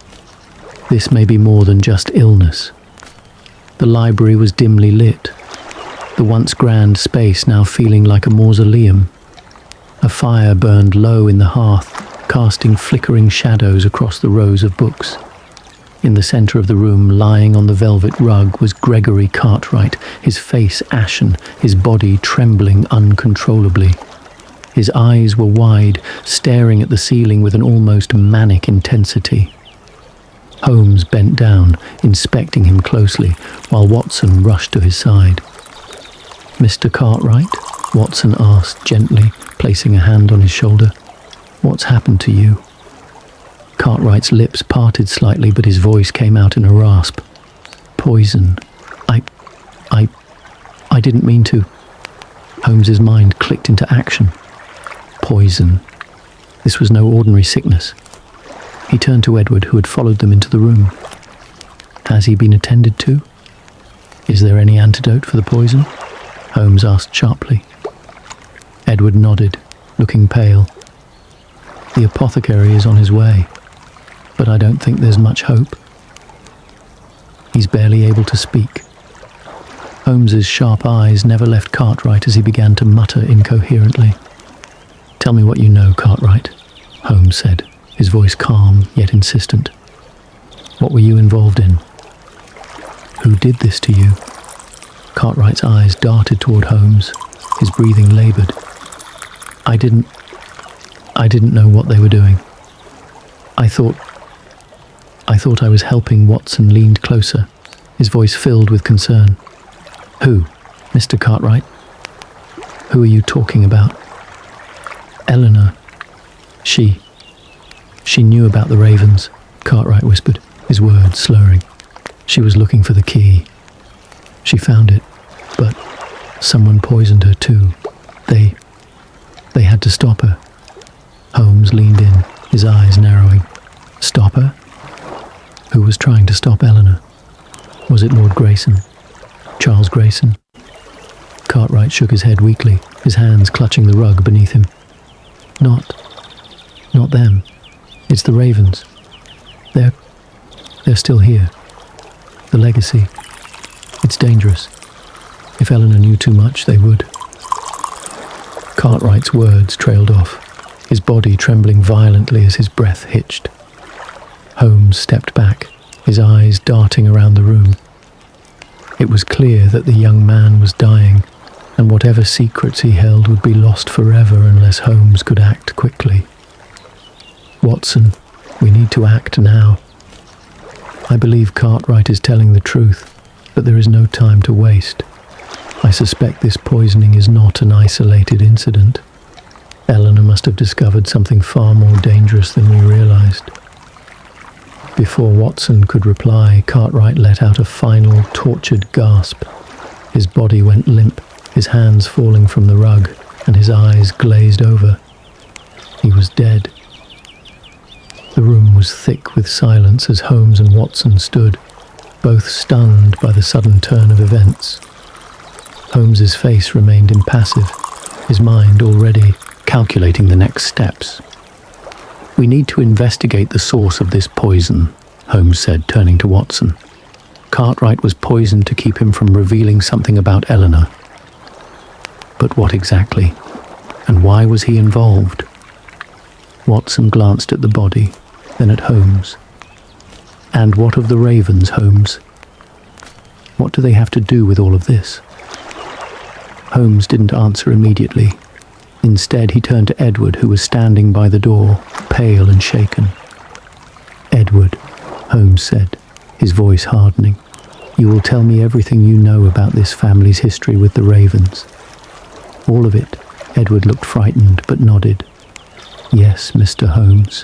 This may be more than just illness." The library was dimly lit, the once grand space now feeling like a mausoleum. A fire burned low in the hearth, casting flickering shadows across the rows of books. In the centre of the room, lying on the velvet rug, was Gregory Cartwright, his face ashen, his body trembling uncontrollably. His eyes were wide, staring at the ceiling with an almost manic intensity. Holmes bent down, inspecting him closely, while Watson rushed to his side. "Mr. Cartwright?" Watson asked gently, placing a hand on his shoulder. "What's happened to you?" Cartwright's lips parted slightly, but his voice came out in a rasp. "Poison. I didn't mean to." Holmes's mind clicked into action. Poison. This was no ordinary sickness. He turned to Edward, who had followed them into the room. "Has he been attended to? Is there any antidote for the poison?" Holmes asked sharply. Edward nodded, looking pale. "The apothecary is on his way, but I don't think there's much hope." He's barely able to speak. Holmes's sharp eyes never left Cartwright as he began to mutter incoherently. "Tell me what you know, Cartwright," Holmes said, his voice calm yet insistent. "What were you involved in? Who did this to you?" Cartwright's eyes darted toward Holmes, his breathing laboured. I didn't know what they were doing. I thought I was helping." Watson leaned closer, his voice filled with concern. "Who? Mr. Cartwright? Who are you talking about?" "Eleanor. She knew about the ravens," Cartwright whispered, his words slurring. "She was looking for the key. She found it, but someone poisoned her too. They had to stop her." Holmes leaned in, his eyes narrowing. "Stop her? Who was trying to stop Eleanor? Was it Lord Grayson? Charles Grayson?" Cartwright shook his head weakly, his hands clutching the rug beneath him. Not them. It's the ravens. They're still here. The legacy. It's dangerous. If Eleanor knew too much, they would." Cartwright's words trailed off, his body trembling violently as his breath hitched. Holmes stepped back, his eyes darting around the room. It was clear that the young man was dying, and whatever secrets he held would be lost forever unless Holmes could act quickly. "Watson, we need to act now. I believe Cartwright is telling the truth, but there is no time to waste. I suspect this poisoning is not an isolated incident. Eleanor must have discovered something far more dangerous than we realized." Before Watson could reply, Cartwright let out a final, tortured gasp. His body went limp, his hands falling from the rug, and his eyes glazed over. He was dead. The room was thick with silence as Holmes and Watson stood, both stunned by the sudden turn of events. Holmes's face remained impassive, his mind already calculating the next steps. "We need to investigate the source of this poison," Holmes said, turning to Watson. "Cartwright was poisoned to keep him from revealing something about Eleanor. But what exactly? And why was he involved?" Watson glanced at the body, then at Holmes. "And what of the ravens, Holmes? What do they have to do with all of this?" Holmes didn't answer immediately. Instead, he turned to Edward, who was standing by the door, pale and shaken. "Edward," Holmes said, his voice hardening, "you will tell me everything you know about this family's history with the ravens." "All of it." Edward looked frightened, but nodded. "Yes, Mr. Holmes.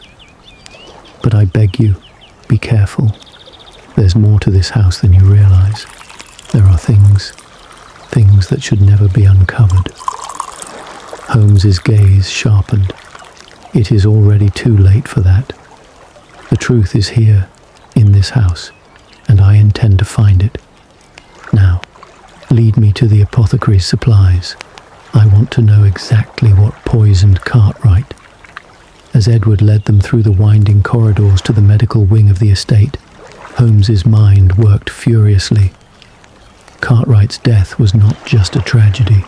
But I beg you, be careful. There's more to this house than you realize. There are things that should never be uncovered." Holmes's gaze sharpened. "It is already too late for that. The truth is here, in this house, and I intend to find it. Now, lead me to the apothecary's supplies. I want to know exactly what poisoned Cartwright." As Edward led them through the winding corridors to the medical wing of the estate, Holmes's mind worked furiously. Cartwright's death was not just a tragedy,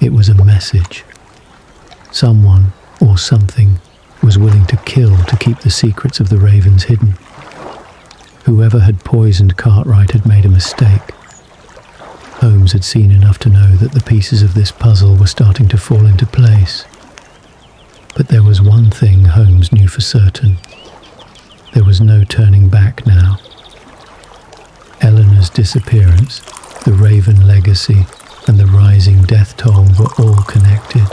it was a message. Someone or something was willing to kill to keep the secrets of the ravens hidden. Whoever had poisoned Cartwright had made a mistake. Holmes had seen enough to know that the pieces of this puzzle were starting to fall into place. But there was one thing Holmes knew for certain. There was no turning back now. Eleanor's disappearance, the Raven legacy, and the rising death toll were all connected,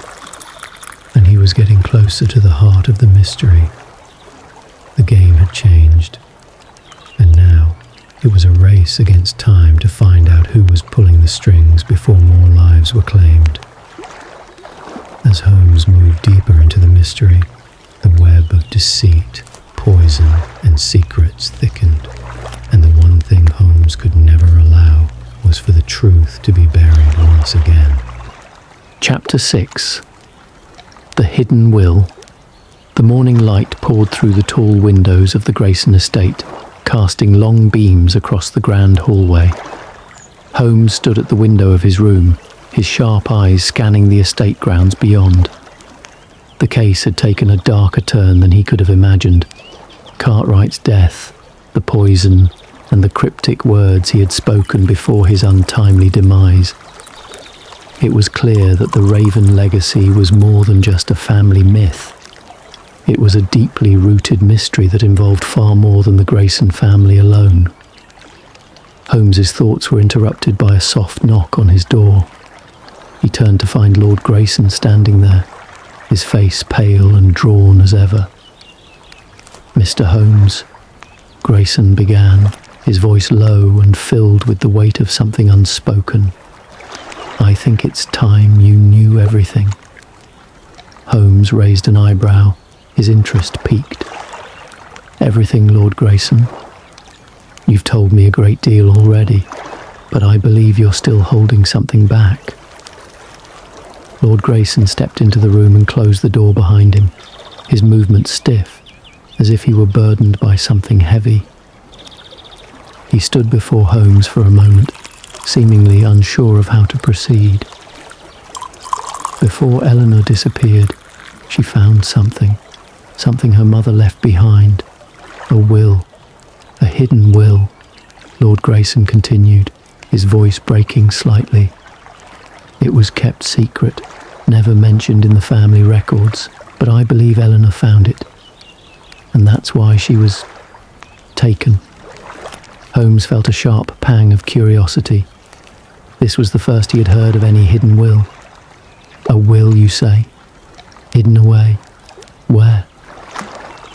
and he was getting closer to the heart of the mystery. The game had changed, and now it was a race against time to find out who was pulling the strings before more lives were claimed. As Holmes moved deeper into the mystery, the web of deceit, poison, and secrets thickened, and the one thing Holmes could never allow was for the truth to be buried once again. Chapter 6. The Hidden Will. The morning light poured through the tall windows of the Grayson estate, casting long beams across the grand hallway. Holmes stood at the window of his room, his sharp eyes scanning the estate grounds beyond. The case had taken a darker turn than he could have imagined. Cartwright's death, the poison, and the cryptic words he had spoken before his untimely demise. It was clear that the Raven legacy was more than just a family myth. It was a deeply rooted mystery that involved far more than the Grayson family alone. Holmes's thoughts were interrupted by a soft knock on his door. He turned to find Lord Grayson standing there, his face pale and drawn as ever. "Mr. Holmes," Grayson began, his voice low and filled with the weight of something unspoken. "I think it's time you knew everything." Holmes raised an eyebrow, his interest piqued. "Everything, Lord Grayson? You've told me a great deal already, but I believe you're still holding something back." Lord Grayson stepped into the room and closed the door behind him, his movements stiff, as if he were burdened by something heavy. He stood before Holmes for a moment, seemingly unsure of how to proceed. Before Eleanor disappeared, she found something her mother left behind. A will, a hidden will, Lord Grayson continued, his voice breaking slightly. It was kept secret, never mentioned in the family records, but I believe Eleanor found it. And that's why she was taken. Holmes felt a sharp pang of curiosity. This was the first he had heard of any hidden will. A will, you say? Hidden away? Where?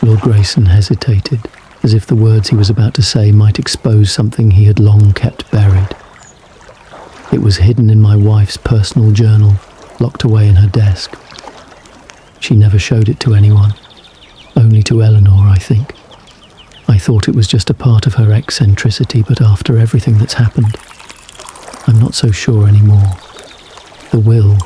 Lord Grayson hesitated, as if the words he was about to say might expose something he had long kept buried. It was hidden in my wife's personal journal, locked away in her desk. She never showed it to anyone, only to Eleanor, I think. I thought it was just a part of her eccentricity, but after everything that's happened, I'm not so sure anymore. The will.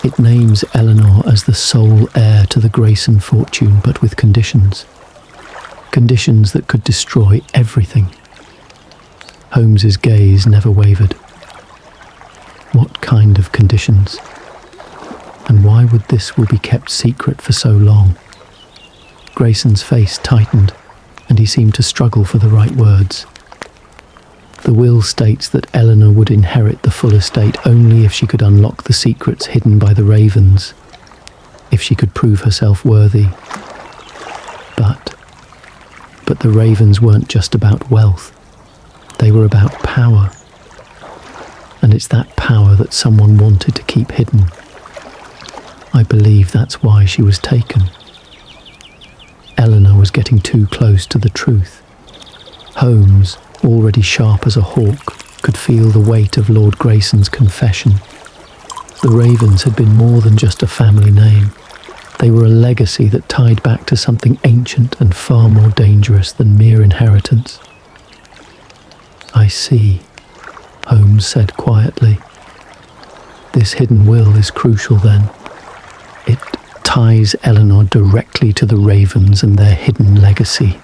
It names Eleanor as the sole heir to the Grayson fortune, but with conditions. Conditions that could destroy everything. Holmes's gaze never wavered. What kind of conditions? And why would this will be kept secret for so long? Grayson's face tightened, and he seemed to struggle for the right words. The will states that Eleanor would inherit the full estate only if she could unlock the secrets hidden by the ravens, if she could prove herself worthy. But the ravens weren't just about wealth. They were about power. And it's that power that someone wanted to keep hidden. I believe that's why she was taken. Eleanor was getting too close to the truth. Holmes, already sharp as a hawk, could feel the weight of Lord Grayson's confession. The Ravens had been more than just a family name. They were a legacy that tied back to something ancient and far more dangerous than mere inheritance. "I see," Holmes said quietly. "This hidden will is crucial then. It ties Eleanor directly to the Ravens and their hidden legacy.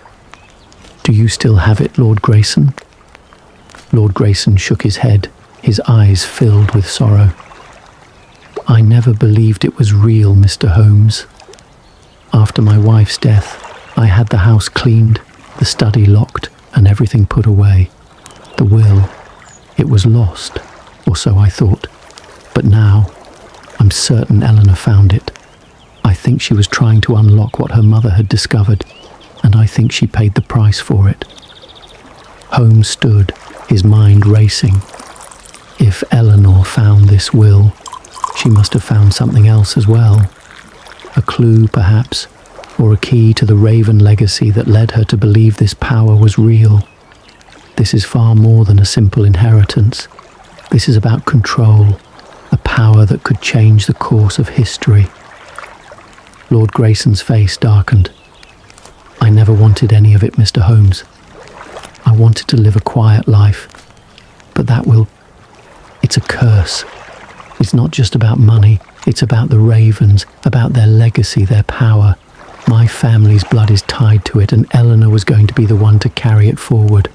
Do you still have it, Lord Grayson?" Lord Grayson shook his head, his eyes filled with sorrow. "I never believed it was real, Mr. Holmes. After my wife's death, I had the house cleaned, the study locked, and everything put away. The will, it was lost, or so I thought. But now, I'm certain Eleanor found it. I think she was trying to unlock what her mother had discovered, and I think she paid the price for it. Holmes stood, his mind racing. If Eleanor found this will, she must have found something else as well. A clue, perhaps, or a key to the Raven legacy that led her to believe this power was real. This is far more than a simple inheritance. This is about control, a power that could change the course of history. Lord Grayson's face darkened. I never wanted any of it, Mr. Holmes. I wanted to live a quiet life. But that will... It's a curse. It's not just about money. It's about the Ravens, about their legacy, their power. My family's blood is tied to it, and Eleanor was going to be the one to carry it forward.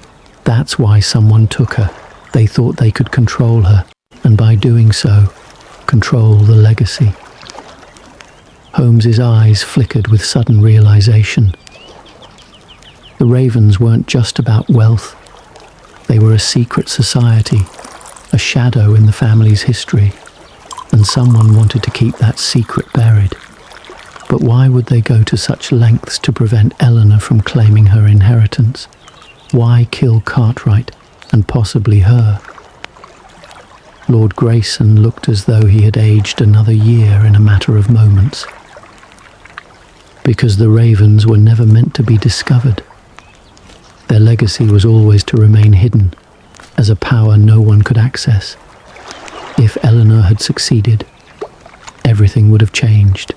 That's why someone took her. They thought they could control her, and by doing so, control the legacy. Holmes's eyes flickered with sudden realization. The Ravens weren't just about wealth. They were a secret society, a shadow in the family's history, and someone wanted to keep that secret buried. But why would they go to such lengths to prevent Eleanor from claiming her inheritance? Why kill Cartwright and possibly her? Lord Grayson looked as though he had aged another year in a matter of moments. Because the Ravens were never meant to be discovered. Their legacy was always to remain hidden, as a power no one could access. If Eleanor had succeeded, everything would have changed.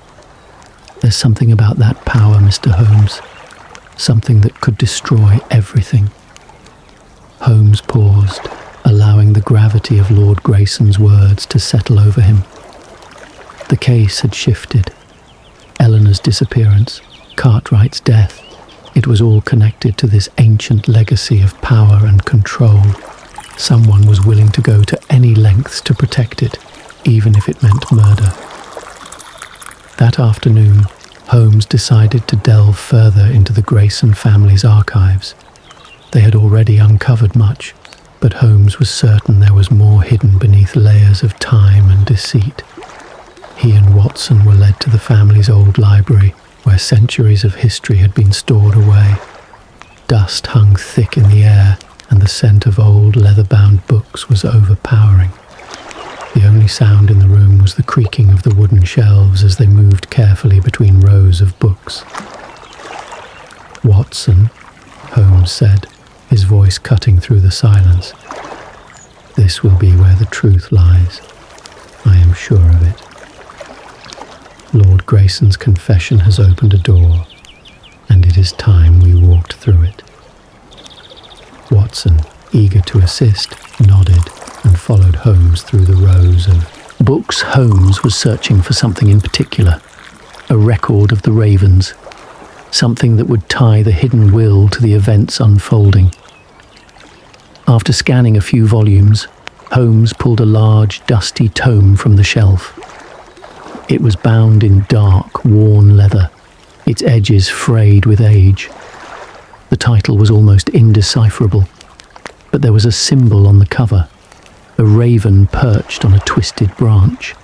There's something about that power, Mr. Holmes. Something that could destroy everything. Holmes paused, allowing the gravity of Lord Grayson's words to settle over him. The case had shifted. Eleanor's disappearance, Cartwright's death, it was all connected to this ancient legacy of power and control. Someone was willing to go to any lengths to protect it, even if it meant murder. That afternoon, Holmes decided to delve further into the Grayson family's archives. They had already uncovered much, but Holmes was certain there was more hidden beneath layers of time and deceit. He and Watson were led to the family's old library, where centuries of history had been stored away. Dust hung thick in the air, and the scent of old leather-bound books was overpowering. The only sound in the room was the creaking of the wooden shelves as they moved carefully between rows of books. "Watson," Holmes said, his voice cutting through the silence. "This will be where the truth lies. I am sure of it. Lord Grayson's confession has opened a door, and it is time we walked through it." Watson, eager to assist, nodded and followed Holmes through the rows of books. Holmes was searching for something in particular, a record of the Ravens, something that would tie the hidden will to the events unfolding. After scanning a few volumes, Holmes pulled a large, dusty tome from the shelf. It was bound in dark, worn leather, its edges frayed with age. The title was almost indecipherable, but there was a symbol on the cover, a raven perched on a twisted branch.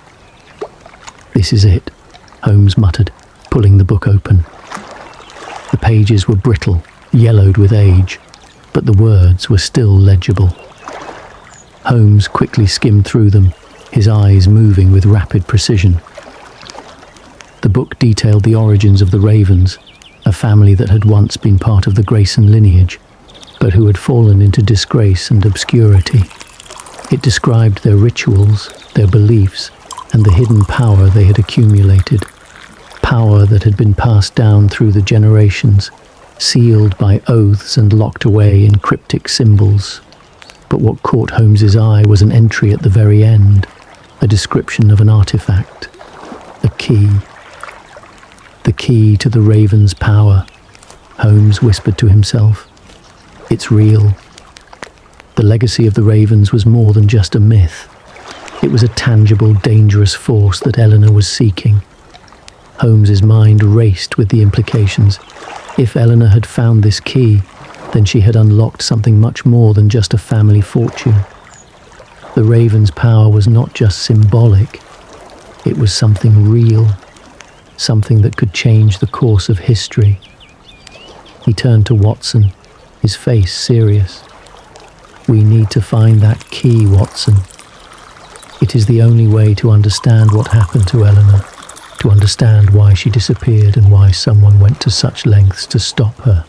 "This is it," Holmes muttered, pulling the book open. The pages were brittle, yellowed with age, but the words were still legible. Holmes quickly skimmed through them, his eyes moving with rapid precision. The book detailed the origins of the Ravens, a family that had once been part of the Grayson lineage, but who had fallen into disgrace and obscurity. It described their rituals, their beliefs, and the hidden power they had accumulated. Power that had been passed down through the generations, sealed by oaths and locked away in cryptic symbols. But what caught Holmes's eye was an entry at the very end, a description of an artifact, a key. The key to the Raven's power, Holmes whispered to himself. It's real. The legacy of the Ravens was more than just a myth. It was a tangible, dangerous force that Eleanor was seeking. Holmes's mind raced with the implications. If Eleanor had found this key, then she had unlocked something much more than just a family fortune. The Raven's power was not just symbolic, it was something real, something that could change the course of history. He turned to Watson, his face serious. "We need to find that key, Watson. It is the only way to understand what happened to Eleanor, to understand why she disappeared and why someone went to such lengths to stop her.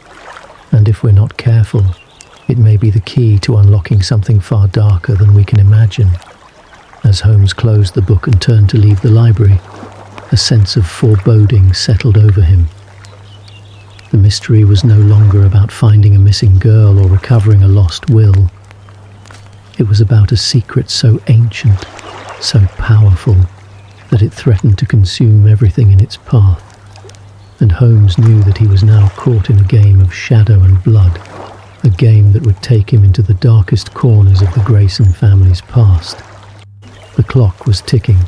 And if we're not careful, it may be the key to unlocking something far darker than we can imagine." As Holmes closed the book and turned to leave the library, a sense of foreboding settled over him. The mystery was no longer about finding a missing girl or recovering a lost will. It was about a secret so ancient, so powerful, that it threatened to consume everything in its path. And Holmes knew that he was now caught in a game of shadow and blood, a game that would take him into the darkest corners of the Grayson family's past. The clock was ticking,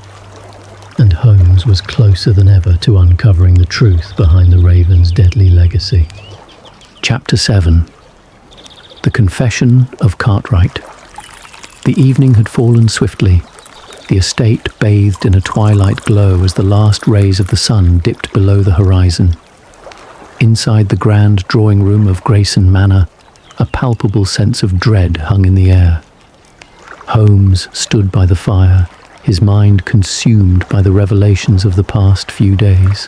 and Holmes was closer than ever to uncovering the truth behind the Raven's deadly legacy. Chapter 7. The Confession of Cartwright. The evening had fallen swiftly, the estate bathed in a twilight glow as the last rays of the sun dipped below the horizon. Inside the grand drawing room of Grayson Manor, a palpable sense of dread hung in the air. Holmes stood by the fire, his mind consumed by the revelations of the past few days.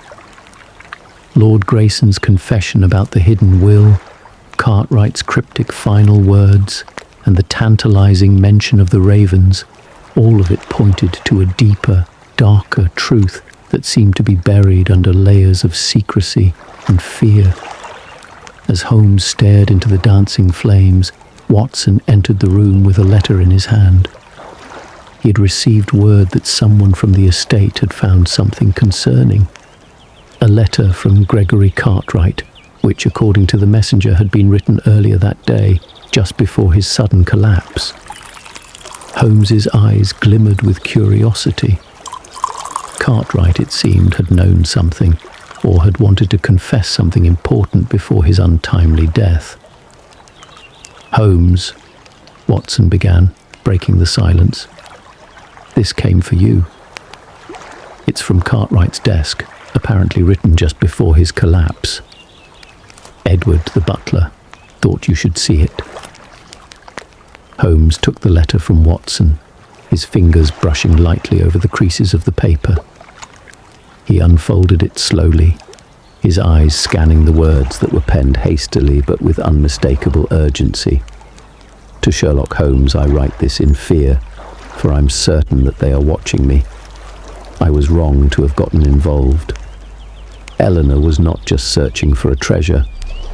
Lord Grayson's confession about the hidden will, Cartwright's cryptic final words, and the tantalizing mention of the ravens, all of it pointed to a deeper, darker truth that seemed to be buried under layers of secrecy and fear. As Holmes stared into the dancing flames, Watson entered the room with a letter in his hand. He had received word that someone from the estate had found something concerning. A letter from Gregory Cartwright, which, according to the messenger, had been written earlier that day, just before his sudden collapse. Holmes's eyes glimmered with curiosity. Cartwright, it seemed, had known something, or had wanted to confess something important before his untimely death. "Holmes," Watson began, breaking the silence. "This came for you. It's from Cartwright's desk, apparently written just before his collapse. Edward, the butler, thought you should see it." Holmes took the letter from Watson, his fingers brushing lightly over the creases of the paper. He unfolded it slowly, his eyes scanning the words that were penned hastily but with unmistakable urgency. "To Sherlock Holmes I write this in fear, for I'm certain that they are watching me. I was wrong to have gotten involved. Eleanor was not just searching for a treasure.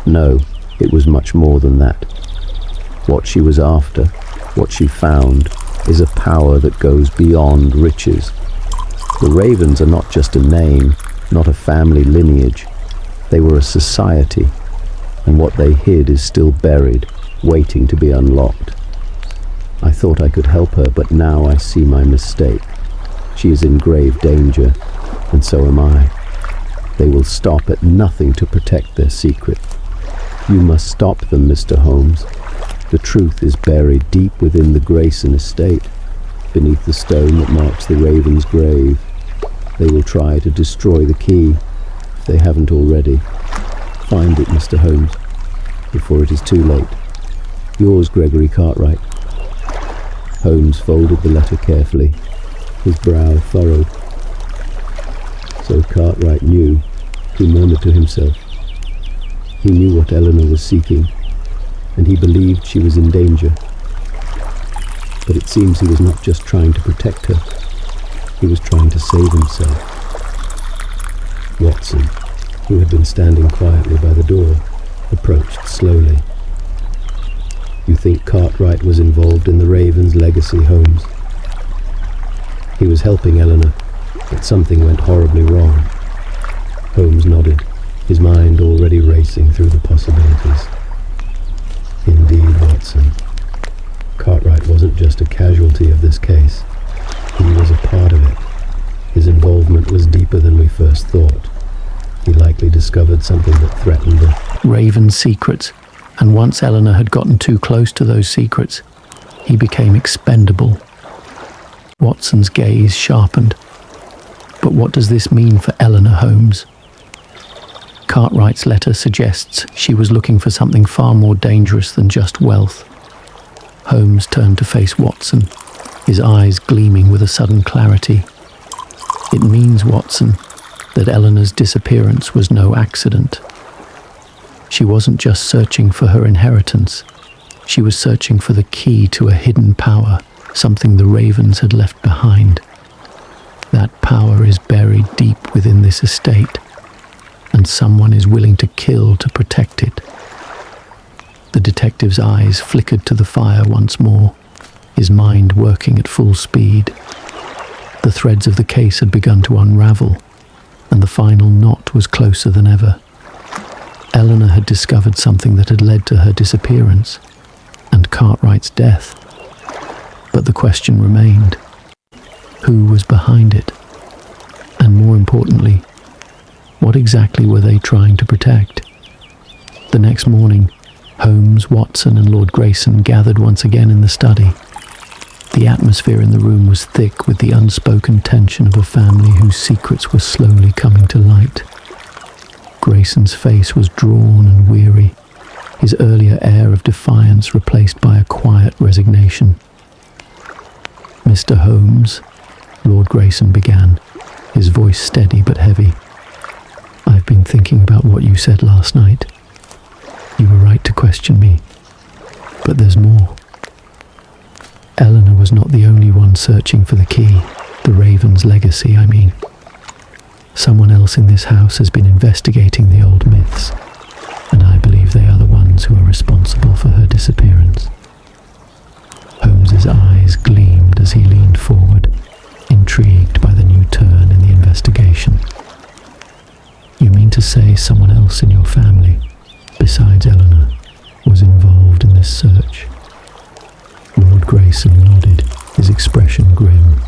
No, it was much more than that. What she was after, what she found, is a power that goes beyond riches. The Ravens are not just a name, not a family lineage. They were a society, and what they hid is still buried, waiting to be unlocked. I thought I could help her, but now I see my mistake. She is in grave danger, and so am I. They will stop at nothing to protect their secret. You must stop them, Mr. Holmes. The truth is buried deep within the Grayson estate, beneath the stone that marks the Raven's grave. They will try to destroy the key, if they haven't already. Find it, Mr. Holmes, before it is too late. Yours, Gregory Cartwright." Holmes folded the letter carefully, his brow furrowed. So Cartwright knew, he murmured to himself. He knew what Eleanor was seeking, and he believed she was in danger. But it seems he was not just trying to protect her, he was trying to save himself. Watson, who had been standing quietly by the door, approached slowly. "You think Cartwright was involved in the Raven's legacy, Holmes?" "He was helping Eleanor, but something went horribly wrong." Holmes nodded, his mind already racing through the possibilities. "Indeed, Watson. Cartwright wasn't just a casualty of this case. He was a part of it. His involvement was deeper than we first thought. He likely discovered something that threatened her. Raven's secrets, and once Eleanor had gotten too close to those secrets, he became expendable. Watson's gaze sharpened. But what does this mean for Eleanor Holmes? Cartwright's letter suggests she was looking for something far more dangerous than just wealth. Holmes turned to face Watson, his eyes gleaming with a sudden clarity. It means, Watson, that Eleanor's disappearance was no accident. She wasn't just searching for her inheritance. She was searching for the key to a hidden power, something the Ravens had left behind. That power is buried deep within this estate, and someone is willing to kill to protect it. The detective's eyes flickered to the fire once more, his mind working at full speed. The threads of the case had begun to unravel, and the final knot was closer than ever. Eleanor had discovered something that had led to her disappearance and Cartwright's death. But the question remained: who was behind it? And more importantly, what exactly were they trying to protect? The next morning, Holmes, Watson, and Lord Grayson gathered once again in the study. The atmosphere in the room was thick with the unspoken tension of a family whose secrets were slowly coming to light. Grayson's face was drawn and weary, his earlier air of defiance replaced by a quiet resignation. "Mr. Holmes," Lord Grayson began, his voice steady but heavy. "I've been thinking about what you said last night. You were right to question me, but there's more. Eleanor was not the only one searching for the key, the Raven's legacy, I mean. Someone else in this house has been investigating the old myths, and I believe they are the ones who are responsible for her disappearance." Holmes's eyes gleamed as he leaned forward, intrigued by the new turn in the investigation. "You mean to say someone else in your family, besides Eleanor, was involved in this search?" Lord Grayson nodded, his expression grim.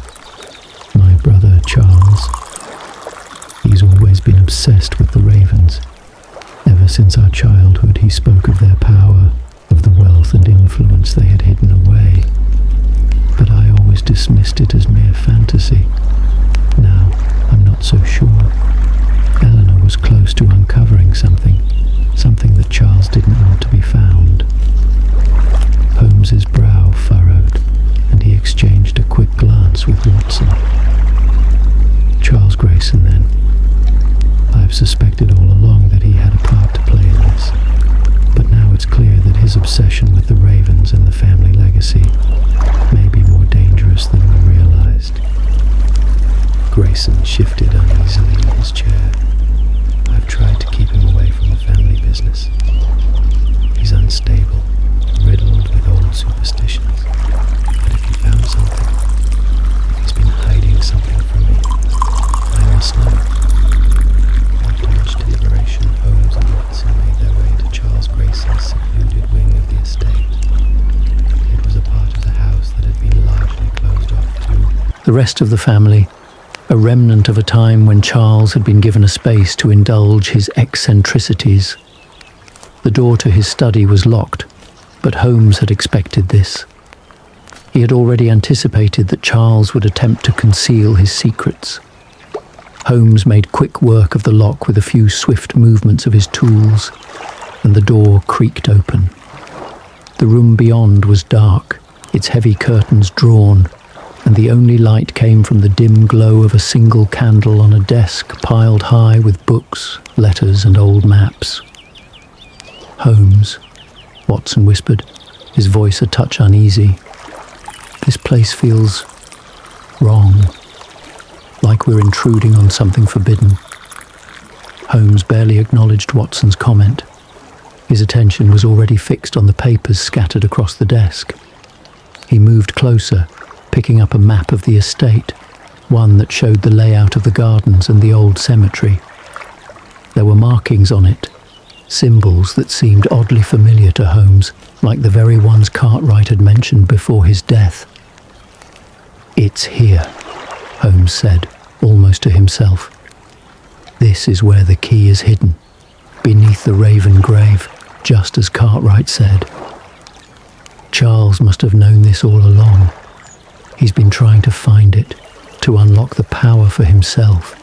"My brother, Charles. He's always been obsessed with the Ravens. Ever since our childhood, he spoke of their power, of the wealth and influence they had hidden away. But I always dismissed it as mere fantasy. Now, I'm not so sure. Eleanor was close to uncovering something that Charles didn't want to be found." Holmes's brow furrowed, and he exchanged a quick glance with Watson. "Charles Grayson, then. I've suspected all along that he had a part to play in this, but now it's clear that his obsession with the Ravens and the family legacy may be more dangerous than we realized." Grayson shifted uneasily in his chair. "I've tried to keep him away from the family business. He's unstable, riddled with old superstitions. But if he found something, if he's been hiding something from me, I must know." After much deliberation, Holmes and Watson made their way to Charles Grayson's secluded wing of the estate. It was a part of the house that had been largely closed off to The rest of the family, a remnant of a time when Charles had been given a space to indulge his eccentricities. The door to his study was locked, but Holmes had expected this. He had already anticipated that Charles would attempt to conceal his secrets. Holmes made quick work of the lock with a few swift movements of his tools, and the door creaked open. The room beyond was dark, its heavy curtains drawn, and the only light came from the dim glow of a single candle on a desk piled high with books, letters, and old maps. "Holmes," Watson whispered, his voice a touch uneasy. "This place feels wrong, like we're intruding on something forbidden." Holmes barely acknowledged Watson's comment. His attention was already fixed on the papers scattered across the desk. He moved closer, picking up a map of the estate, one that showed the layout of the gardens and the old cemetery. There were markings on it, symbols that seemed oddly familiar to Holmes, like the very ones Cartwright had mentioned before his death. "It's here," Holmes said, almost to himself. This is where the key is hidden, beneath the Raven grave, just as Cartwright said. Charles must have known this all along. He's been trying to find it, to unlock the power for himself.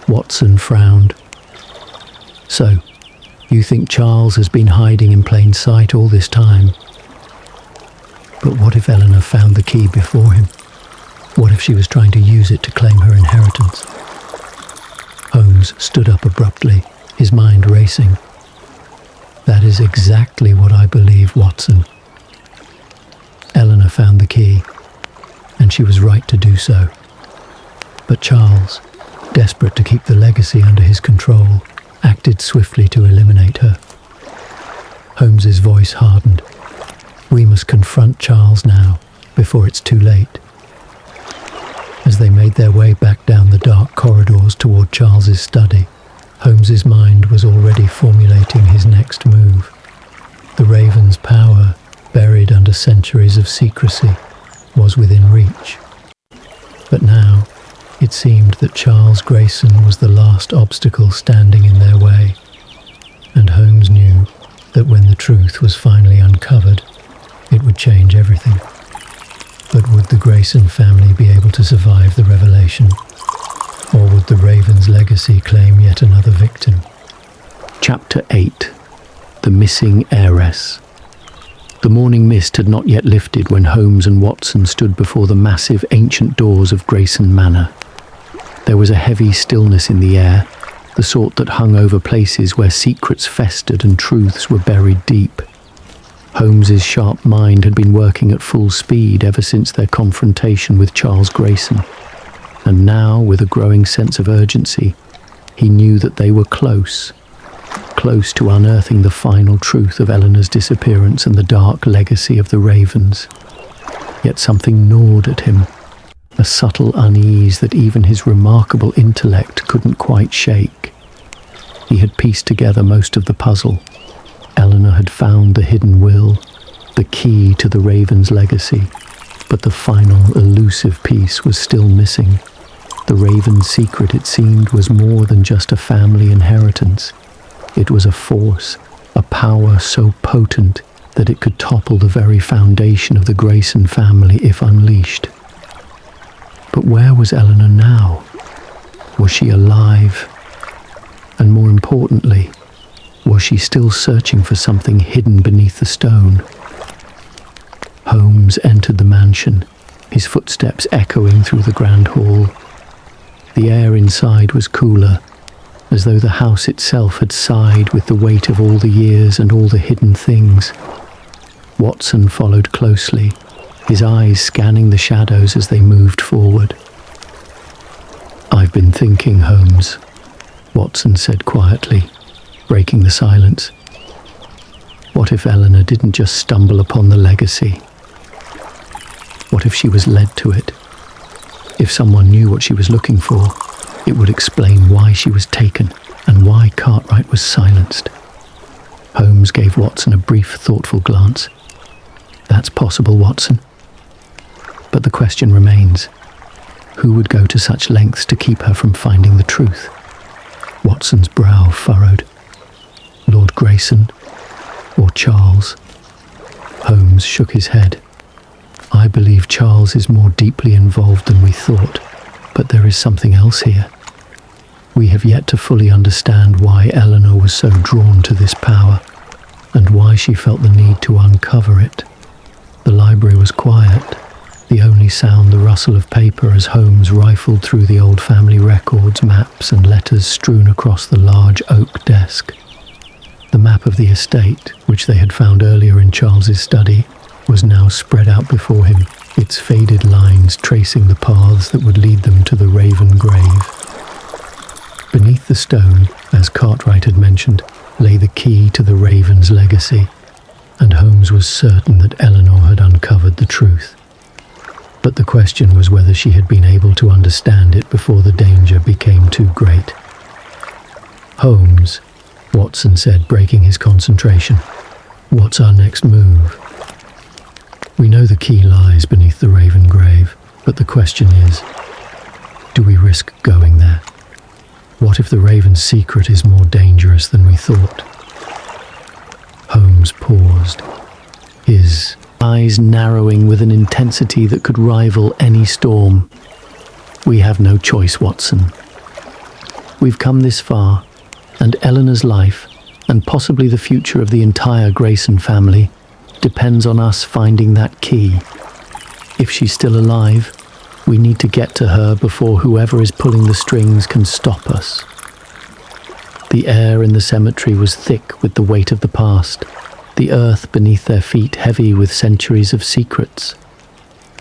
Watson frowned. So, you think Charles has been hiding in plain sight all this time? But what if Eleanor found the key before him? What if she was trying to use it to claim her inheritance? Holmes stood up abruptly, his mind racing. That is exactly what I believe, Watson. Eleanor found the key, and she was right to do so. But Charles, desperate to keep the legacy under his control, acted swiftly to eliminate her. Holmes's voice hardened. We must confront Charles now, before it's too late. As they made their way back down the dark corridors toward Charles's study, Holmes's mind was already formulating his next move. The Raven's power, buried under centuries of secrecy, was within reach. But now, it seemed that Charles Grayson was the last obstacle standing in their way, and Holmes knew that when the truth was finally uncovered, it would change everything. But would the Grayson family be able to survive the revelation? Or would the Raven's legacy claim yet another victim? Chapter 8. The Missing Heiress. The morning mist had not yet lifted when Holmes and Watson stood before the massive ancient doors of Grayson Manor. There was a heavy stillness in the air, the sort that hung over places where secrets festered and truths were buried deep. Holmes's sharp mind had been working at full speed ever since their confrontation with Charles Grayson, and now, with a growing sense of urgency, he knew that they were close to unearthing the final truth of Eleanor's disappearance and the dark legacy of the Ravens. Yet something gnawed at him, a subtle unease that even his remarkable intellect couldn't quite shake. He had pieced together most of the puzzle. Eleanor had found the hidden will, the key to the Raven's legacy, but the final elusive piece was still missing. The Raven's secret, it seemed, was more than just a family inheritance. It was a force, a power so potent that it could topple the very foundation of the Grayson family if unleashed. But where was Eleanor now? Was she alive? And more importantly, was she still searching for something hidden beneath the stone? Holmes entered the mansion, his footsteps echoing through the grand hall. The air inside was cooler, as though the house itself had sighed with the weight of all the years and all the hidden things. Watson followed closely, his eyes scanning the shadows as they moved forward. "I've been thinking, Holmes," Watson said quietly, breaking the silence. "What if Eleanor didn't just stumble upon the legacy? What if she was led to it? If someone knew what she was looking for, it would explain why she was taken and why Cartwright was silenced." Holmes gave Watson a brief, thoughtful glance. "That's possible, Watson. But the question remains, who would go to such lengths to keep her from finding the truth?" Watson's brow furrowed. Lord Grayson or Charles? Holmes shook his head. "I believe Charles is more deeply involved than we thought, but there is something else here. We have yet to fully understand why Eleanor was so drawn to this power, and why she felt the need to uncover it." The library was quiet, the only sound the rustle of paper as Holmes rifled through the old family records, maps and letters strewn across the large oak desk. The map of the estate, which they had found earlier in Charles's study, was now spread out before him, its faded lines tracing the paths that would lead them to the Raven grave. Beneath the stone, as Cartwright had mentioned, lay the key to the Raven's legacy, and Holmes was certain that Eleanor had uncovered the truth. But the question was whether she had been able to understand it before the danger became too great. "Holmes," Watson said, breaking his concentration, "what's our next move? We know the key lies beneath the Raven grave, but the question is, do we risk going there? What if the Raven's secret is more dangerous than we thought? Holmes paused, his eyes narrowing with an intensity that could rival any storm. We have no choice, Watson. We've come this far, and Eleanor's life, and possibly the future of the entire Grayson family, depends on us finding that key. If she's still alive, we need to get to her before whoever is pulling the strings can stop us. The air in the cemetery was thick with the weight of the past, the earth beneath their feet heavy with centuries of secrets.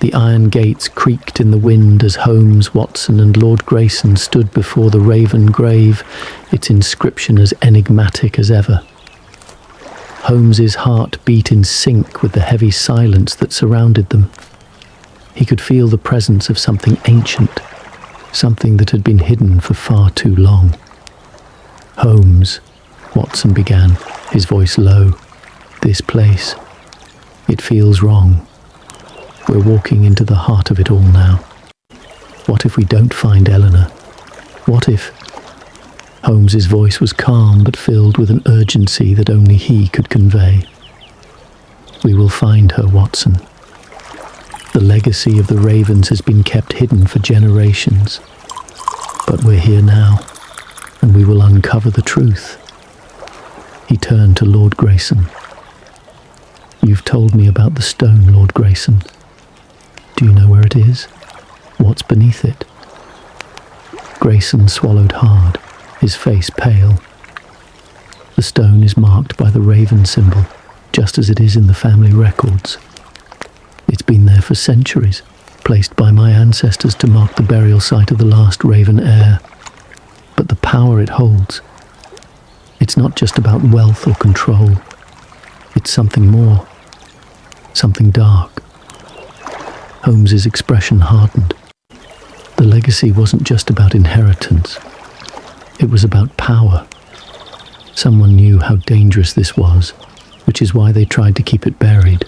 The iron gates creaked in the wind as Holmes, Watson, and Lord Grayson stood before the Raven grave, its inscription as enigmatic as ever. Holmes's heart beat in sync with the heavy silence that surrounded them. He could feel the presence of something ancient, something that had been hidden for far too long. Holmes, Watson began, his voice low. This place, it feels wrong. We're walking into the heart of it all now. What if we don't find Eleanor? What if... Holmes's voice was calm but filled with an urgency that only he could convey. We will find her, Watson. The legacy of the Ravens has been kept hidden for generations. But we're here now, and we will uncover the truth. He turned to Lord Grayson. You've told me about the stone, Lord Grayson. Do you know where it is? What's beneath it? Grayson swallowed hard, his face pale. The stone is marked by the Raven symbol, just as it is in the family records. It's been there for centuries, placed by my ancestors to mark the burial site of the last Raven heir. But the power it holds, it's not just about wealth or control. It's something more, something dark. Holmes's expression hardened. The legacy wasn't just about inheritance. It was about power. Someone knew how dangerous this was, which is why they tried to keep it buried.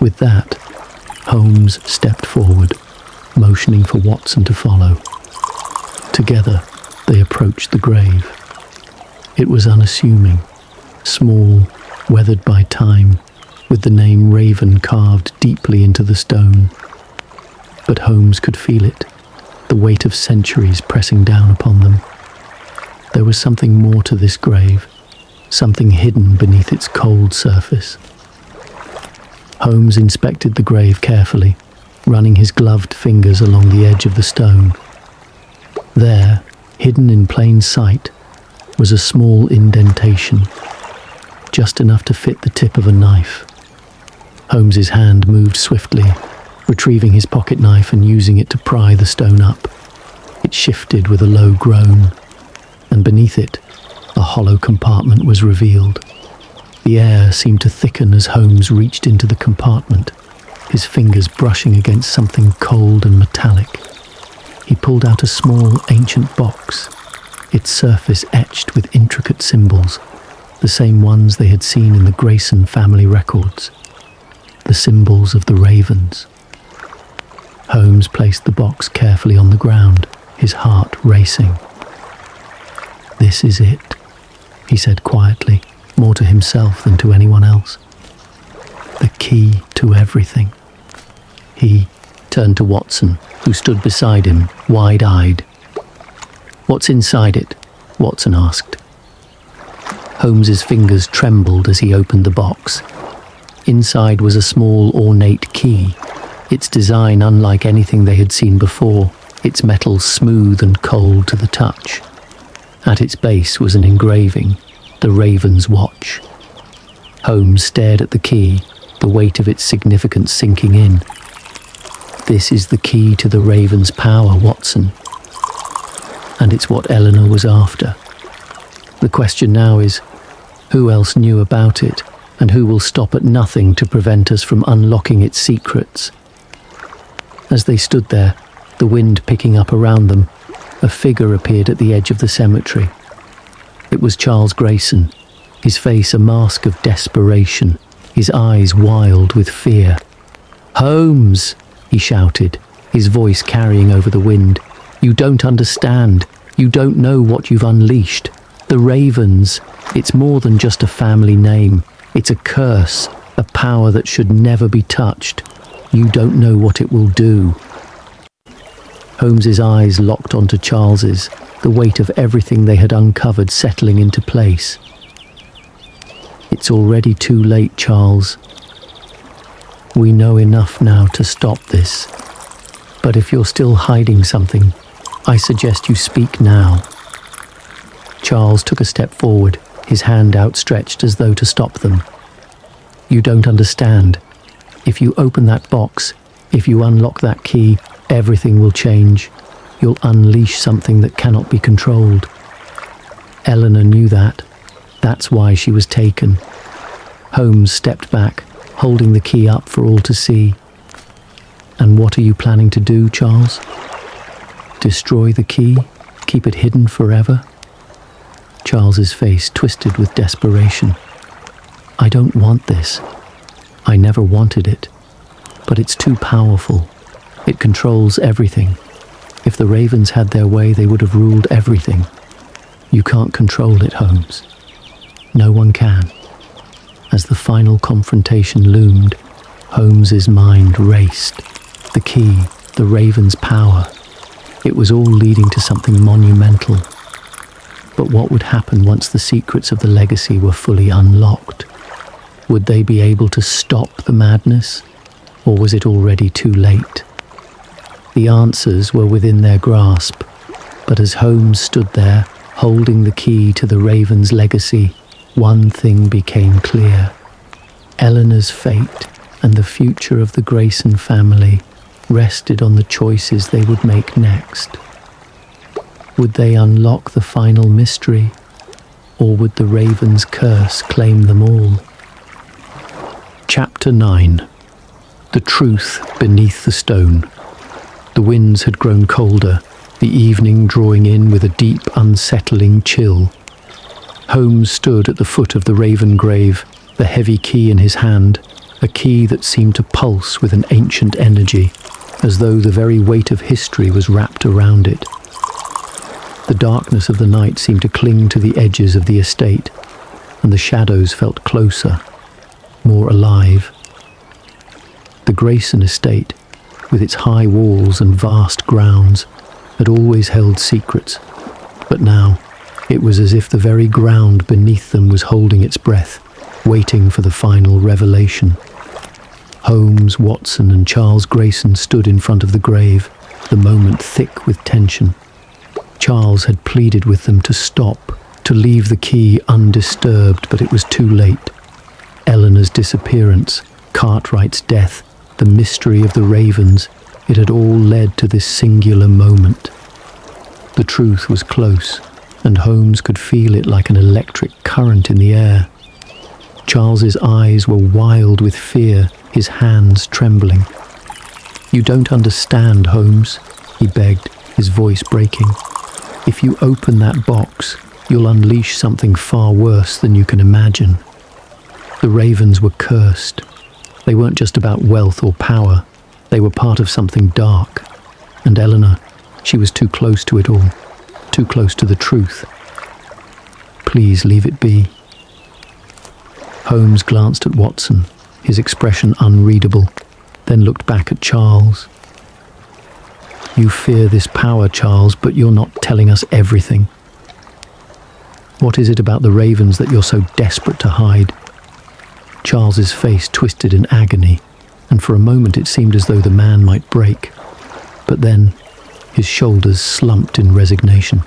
With that, Holmes stepped forward, motioning for Watson to follow. Together, they approached the grave. It was unassuming, small, weathered by time, with the name Raven carved deeply into the stone. But Holmes could feel it, the weight of centuries pressing down upon them. There was something more to this grave, something hidden beneath its cold surface. Holmes inspected the grave carefully, running his gloved fingers along the edge of the stone. There, hidden in plain sight, was a small indentation, just enough to fit the tip of a knife. Holmes's hand moved swiftly, retrieving his pocket knife and using it to pry the stone up. It shifted with a low groan, and beneath it, a hollow compartment was revealed. The air seemed to thicken as Holmes reached into the compartment, his fingers brushing against something cold and metallic. He pulled out a small, ancient box, its surface etched with intricate symbols, the same ones they had seen in the Grayson family records, the symbols of the Ravens. Holmes placed the box carefully on the ground, his heart racing. "This is it," he said quietly, more to himself than to anyone else. "The key to everything." He turned to Watson, who stood beside him, wide-eyed. "What's inside it?" Watson asked. Holmes's fingers trembled as he opened the box. Inside was a small, ornate key, its design unlike anything they had seen before, its metal smooth and cold to the touch. At its base was an engraving, the Raven's watch. Holmes stared at the key, the weight of its significance sinking in. "This is the key to the Raven's power, Watson. And it's what Eleanor was after. The question now is, who else knew about it, and who will stop at nothing to prevent us from unlocking its secrets?" As they stood there, the wind picking up around them, a figure appeared at the edge of the cemetery. It was Charles Grayson, his face a mask of desperation, his eyes wild with fear. "Holmes!" he shouted, his voice carrying over the wind. You don't understand. You don't know what you've unleashed. The Ravens, it's more than just a family name. It's a curse, a power that should never be touched. You don't know what it will do." Holmes's eyes locked onto Charles's, the weight of everything they had uncovered settling into place. "It's already too late, Charles. We know enough now to stop this. But if you're still hiding something, I suggest you speak now." Charles took a step forward, his hand outstretched as though to stop them. "You don't understand. If you open that box, if you unlock that key, everything will change. You'll unleash something that cannot be controlled." Eleanor knew that. That's why she was taken. Holmes stepped back, holding the key up for all to see. "And what are you planning to do, Charles? Destroy the key? Keep it hidden forever?" Charles's face twisted with desperation. "I don't want this. I never wanted it. But it's too powerful. It controls everything. If the Ravens had their way, they would have ruled everything. You can't control it, Holmes. No one can." As the final confrontation loomed, Holmes's mind raced. The key, the Ravens' power. It was all leading to something monumental. But what would happen once the secrets of the legacy were fully unlocked? Would they be able to stop the madness? Or was it already too late? The answers were within their grasp, but as Holmes stood there, holding the key to the Ravens' legacy, one thing became clear. Eleanor's fate and the future of the Grayson family rested on the choices they would make next. Would they unlock the final mystery, or would the Ravens' curse claim them all? Chapter 9. The Truth Beneath the Stone. The winds had grown colder, the evening drawing in with a deep, unsettling chill. Holmes stood at the foot of the Raven grave, the heavy key in his hand, a key that seemed to pulse with an ancient energy, as though the very weight of history was wrapped around it. The darkness of the night seemed to cling to the edges of the estate, and the shadows felt closer, more alive. The Grayson estate, with its high walls and vast grounds, had always held secrets, but now it was as if the very ground beneath them was holding its breath, waiting for the final revelation. Holmes, Watson, and Charles Grayson stood in front of the grave, the moment thick with tension. Charles had pleaded with them to stop, to leave the key undisturbed, but it was too late. Eleanor's disappearance, Cartwright's death, the mystery of the Ravens, it had all led to this singular moment. The truth was close, and Holmes could feel it like an electric current in the air. Charles's eyes were wild with fear, his hands trembling. "You don't understand, Holmes," he begged, his voice breaking. "If you open that box, you'll unleash something far worse than you can imagine." The Ravens were cursed. They weren't just about wealth or power. They were part of something dark. And Eleanor, she was too close to it all, too close to the truth. "Please leave it be." Holmes glanced at Watson, his expression unreadable, then looked back at Charles. "You fear this power, Charles, but you're not telling us everything. What is it about the Ravens that you're so desperate to hide?" Charles's face twisted in agony, and for a moment it seemed as though the man might break. But then his shoulders slumped in resignation.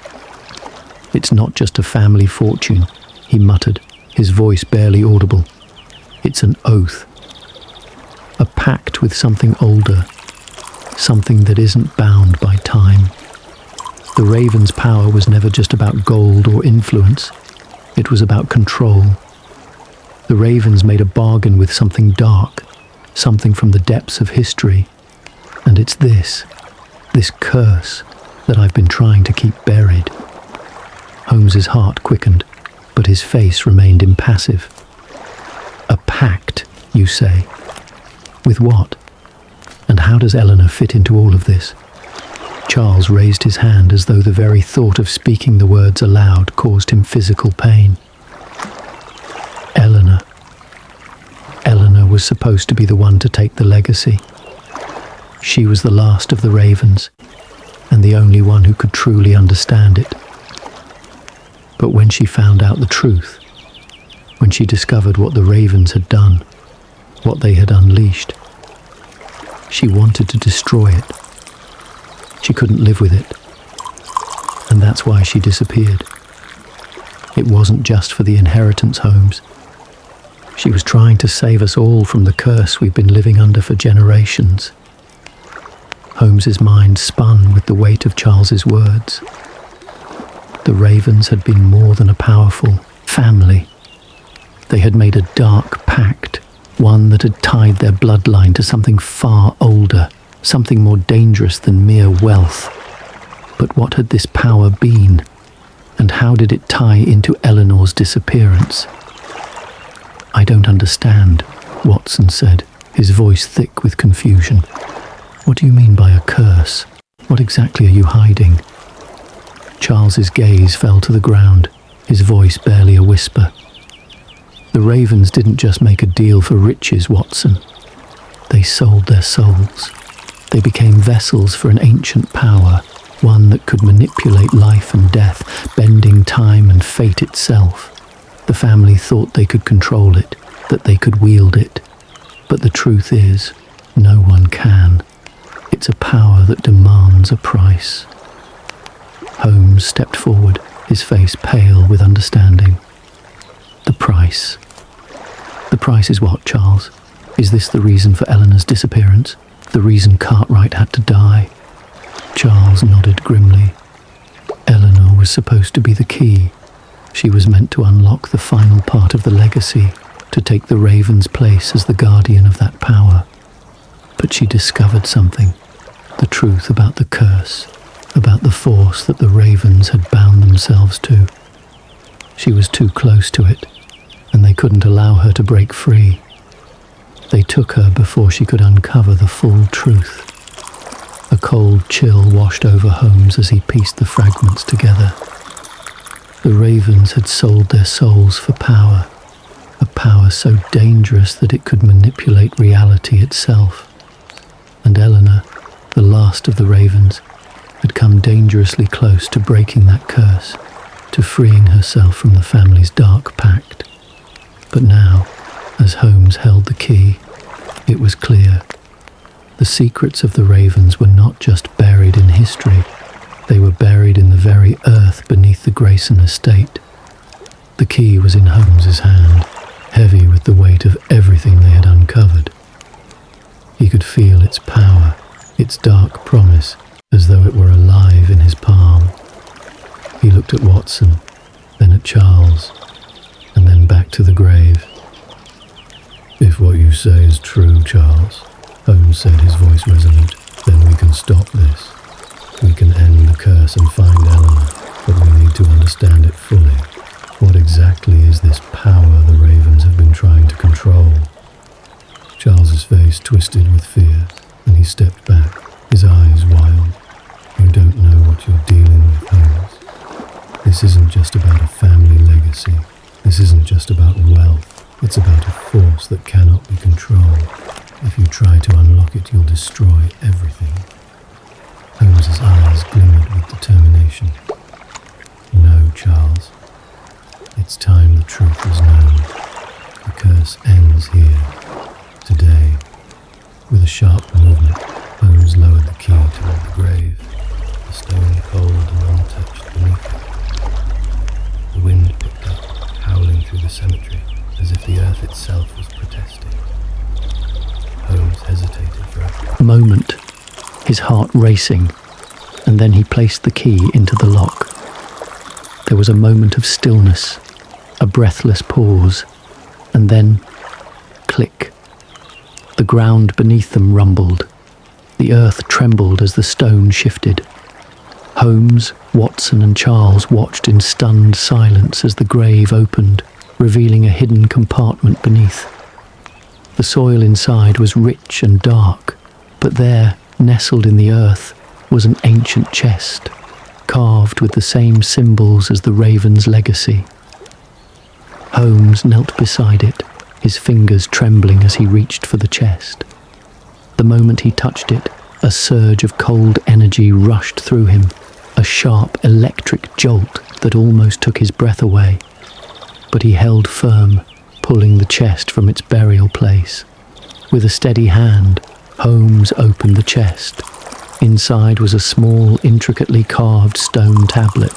"It's not just a family fortune," he muttered, his voice barely audible. "It's an oath. A pact with something older, something that isn't bound by time. The Raven's power was never just about gold or influence. It was about control. The Ravens made a bargain with something dark, something from the depths of history. And it's this curse, that I've been trying to keep buried." Holmes's heart quickened, but his face remained impassive. "A pact, you say? With what? And how does Eleanor fit into all of this?" Charles raised his hand as though the very thought of speaking the words aloud caused him physical pain. Eleanor. Eleanor was supposed to be the one to take the legacy. She was the last of the ravens, and the only one who could truly understand it. But when she found out the truth, when she discovered what the ravens had done, what they had unleashed, she wanted to destroy it. She couldn't live with it, and that's why she disappeared. It wasn't just for the inheritance, Holmes. She was trying to save us all from the curse we've been living under for generations. Holmes's mind spun with the weight of Charles's words. The ravens had been more than a powerful family. They had made a dark pact, one that had tied their bloodline to something far older, something more dangerous than mere wealth. But what had this power been, and how did it tie into Eleanor's disappearance? "I don't understand," Watson said, his voice thick with confusion. "What do you mean by a curse? What exactly are you hiding?" Charles's gaze fell to the ground, his voice barely a whisper. "The ravens didn't just make a deal for riches, Watson. They sold their souls. They became vessels for an ancient power, one that could manipulate life and death, bending time and fate itself. The family thought they could control it, that they could wield it. But the truth is, no one can. It's a power that demands a price." Holmes stepped forward, his face pale with understanding. "The price. The price is what, Charles? Is this the reason for Eleanor's disappearance? The reason Cartwright had to die?" Charles nodded grimly. Eleanor was supposed to be the key. She was meant to unlock the final part of the legacy, to take the raven's place as the guardian of that power. But she discovered something, the truth about the curse, about the force that the ravens had bound themselves to. She was too close to it, and they couldn't allow her to break free. They took her before she could uncover the full truth. A cold chill washed over Holmes as he pieced the fragments together. The ravens had sold their souls for power, a power so dangerous that it could manipulate reality itself. And Eleanor, the last of the ravens, had come dangerously close to breaking that curse, to freeing herself from the family's dark pact. But now, as Holmes held the key, it was clear. The secrets of the ravens were not just buried in history, they were buried in the very earth beneath the Grayson estate. The key was in Holmes's hand, heavy with the weight of everything they had uncovered. He could feel its power, its dark promise, as though it were alive in his palm. He looked at Watson, then at Charles, and then back to the grave. "If what you say is true, Charles," Holmes said, his voice resolute, "then we can stop this. We can end the curse and find Eleanor, but we need to understand it fully. What exactly is this power the ravens have been trying to control?" Charles's face twisted with fear, and he stepped back, his eyes wild. "You don't know what you're dealing with, Holmes. This isn't just about a family legacy. This isn't just about wealth. It's about a force that cannot be controlled. If you try to unlock it, you'll destroy everything." Holmes's eyes glimmered with determination. "No, Charles. It's time the truth was known. The curse ends here, today." With a sharp movement, Holmes lowered the key toward the grave, the stone cold and untouched beneath it. The wind picked up, howling through the cemetery, as if the earth itself was protesting. Holmes hesitated for a moment, his heart racing, and then he placed the key into the lock. There was a moment of stillness, a breathless pause, and then, click. The ground beneath them rumbled. The earth trembled as the stone shifted. Holmes, Watson, and Charles watched in stunned silence as the grave opened, revealing a hidden compartment beneath. The soil inside was rich and dark, but there, nestled in the earth, was an ancient chest, carved with the same symbols as the Raven's legacy. Holmes knelt beside it, his fingers trembling as he reached for the chest. The moment he touched it, a surge of cold energy rushed through him, a sharp electric jolt that almost took his breath away. But he held firm, pulling the chest from its burial place. With a steady hand, Holmes opened the chest. Inside was a small, intricately carved stone tablet,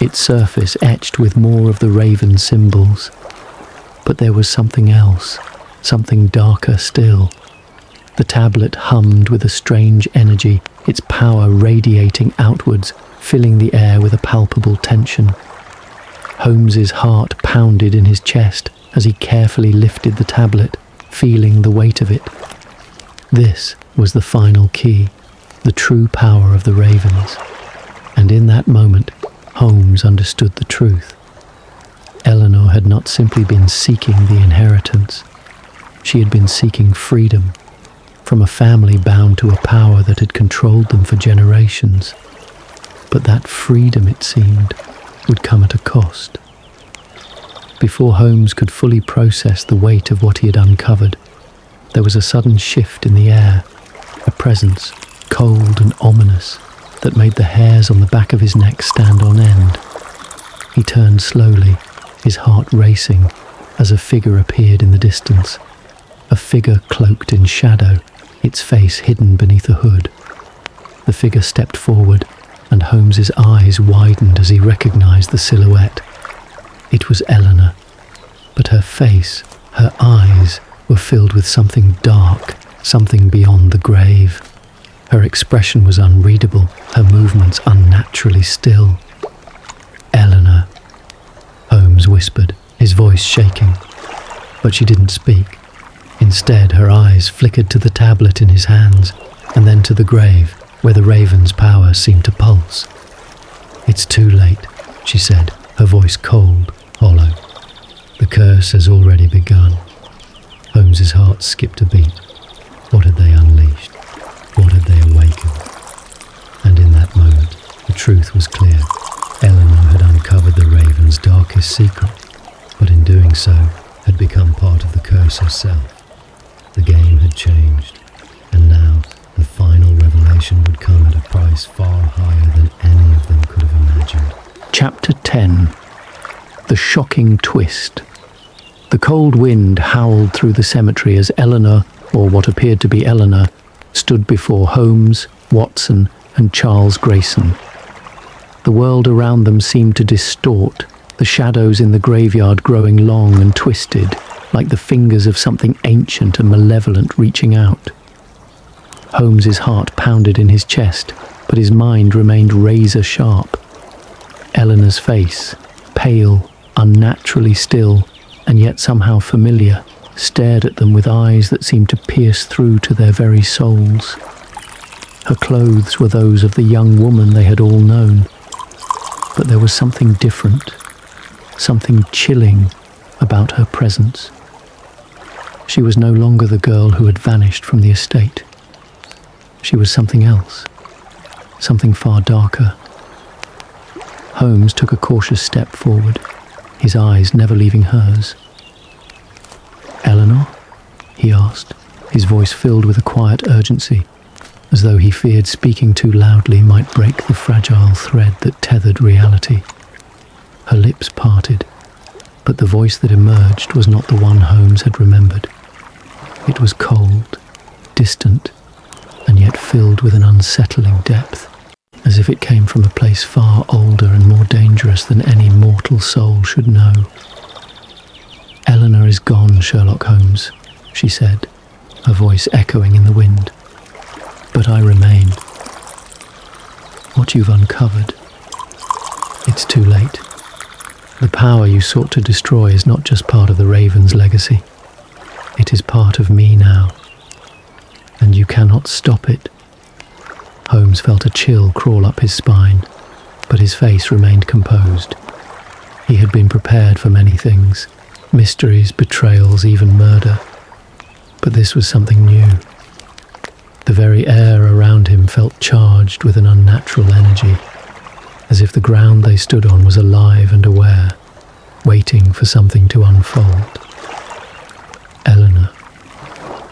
its surface etched with more of the Raven symbols. But there was something else, something darker still. The tablet hummed with a strange energy, its power radiating outwards, filling the air with a palpable tension. Holmes's heart pounded in his chest as he carefully lifted the tablet, feeling the weight of it. This was the final key, the true power of the Ravens. And in that moment, Holmes understood the truth. Eleanor had not simply been seeking the inheritance. She had been seeking freedom from a family bound to a power that had controlled them for generations. But that freedom, it seemed, would come at a cost. Before Holmes could fully process the weight of what he had uncovered, there was a sudden shift in the air, a presence, cold and ominous, that made the hairs on the back of his neck stand on end. He turned slowly, his heart racing, as a figure appeared in the distance. A figure cloaked in shadow, its face hidden beneath a hood. The figure stepped forward, and Holmes's eyes widened as he recognized the silhouette. It was Eleanor, but her face, her eyes, were filled with something dark, something beyond the grave. Her expression was unreadable, her movements unnaturally still. "Eleanor," Holmes whispered, his voice shaking. But she didn't speak. Instead, her eyes flickered to the tablet in his hands, and then to the grave, where the Raven's power seemed to pulse. "It's too late," she said, her voice cold, hollow. "The curse has already begun." Holmes's heart skipped a beat. What had they unleashed? What had they awakened? And in that moment, the truth was clear. Eleanor had uncovered the Raven's darkest secret, but in doing so, had become part of the curse herself. The game had changed, and now the final revelation would come at a price far higher than any of them could have imagined. Chapter 10. The Shocking Twist. The cold wind howled through the cemetery as Eleanor, or what appeared to be Eleanor, stood before Holmes, Watson, and Charles Grayson. The world around them seemed to distort, the shadows in the graveyard growing long and twisted, like the fingers of something ancient and malevolent reaching out. Holmes's heart pounded in his chest, but his mind remained razor sharp. Eleanor's face, pale, unnaturally still, and yet somehow familiar, stared at them with eyes that seemed to pierce through to their very souls. Her clothes were those of the young woman they had all known, but there was something different, something chilling about her presence. She was no longer the girl who had vanished from the estate. She was something else, something far darker. Holmes took a cautious step forward, his eyes never leaving hers. "Eleanor?" he asked, his voice filled with a quiet urgency, as though he feared speaking too loudly might break the fragile thread that tethered reality. Her lips parted, but the voice that emerged was not the one Holmes had remembered. It was cold, distant, and yet filled with an unsettling depth, as if it came from a place far older and more dangerous than any mortal soul should know. "Eleanor is gone, Sherlock Holmes," she said, her voice echoing in the wind. "But I remain. What you've uncovered, it's too late. The power you sought to destroy is not just part of the Raven's legacy. It is part of me now, and you cannot stop it." Holmes felt a chill crawl up his spine, but his face remained composed. He had been prepared for many things, mysteries, betrayals, even murder. But this was something new. The very air around him felt charged with an unnatural energy, as if the ground they stood on was alive and aware, waiting for something to unfold. "Eleanor,"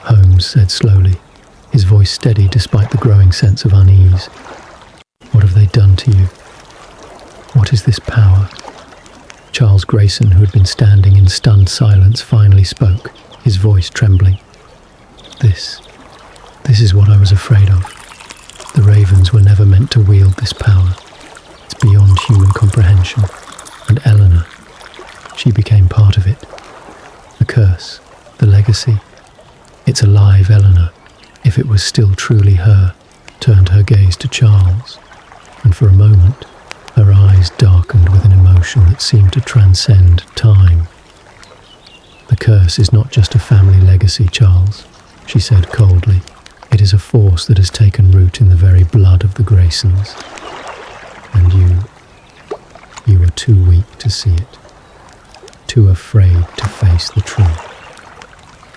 Holmes said slowly, his voice steady despite the growing sense of unease. "What have they done to you? What is this power?" Charles Grayson, who had been standing in stunned silence, finally spoke, his voice trembling. This is what I was afraid of. The Ravens were never meant to wield this power. It's beyond human comprehension. And Eleanor, she became part of it. The curse, the legacy. It's alive, Eleanor, if it was still truly her, turned her gaze to Charles, and for a moment, her eyes darkened with an emotion that seemed to transcend time. "The curse is not just a family legacy, Charles," she said coldly. "It is a force that has taken root in the very blood of the Graysons. And you were too weak to see it, too afraid to face the truth."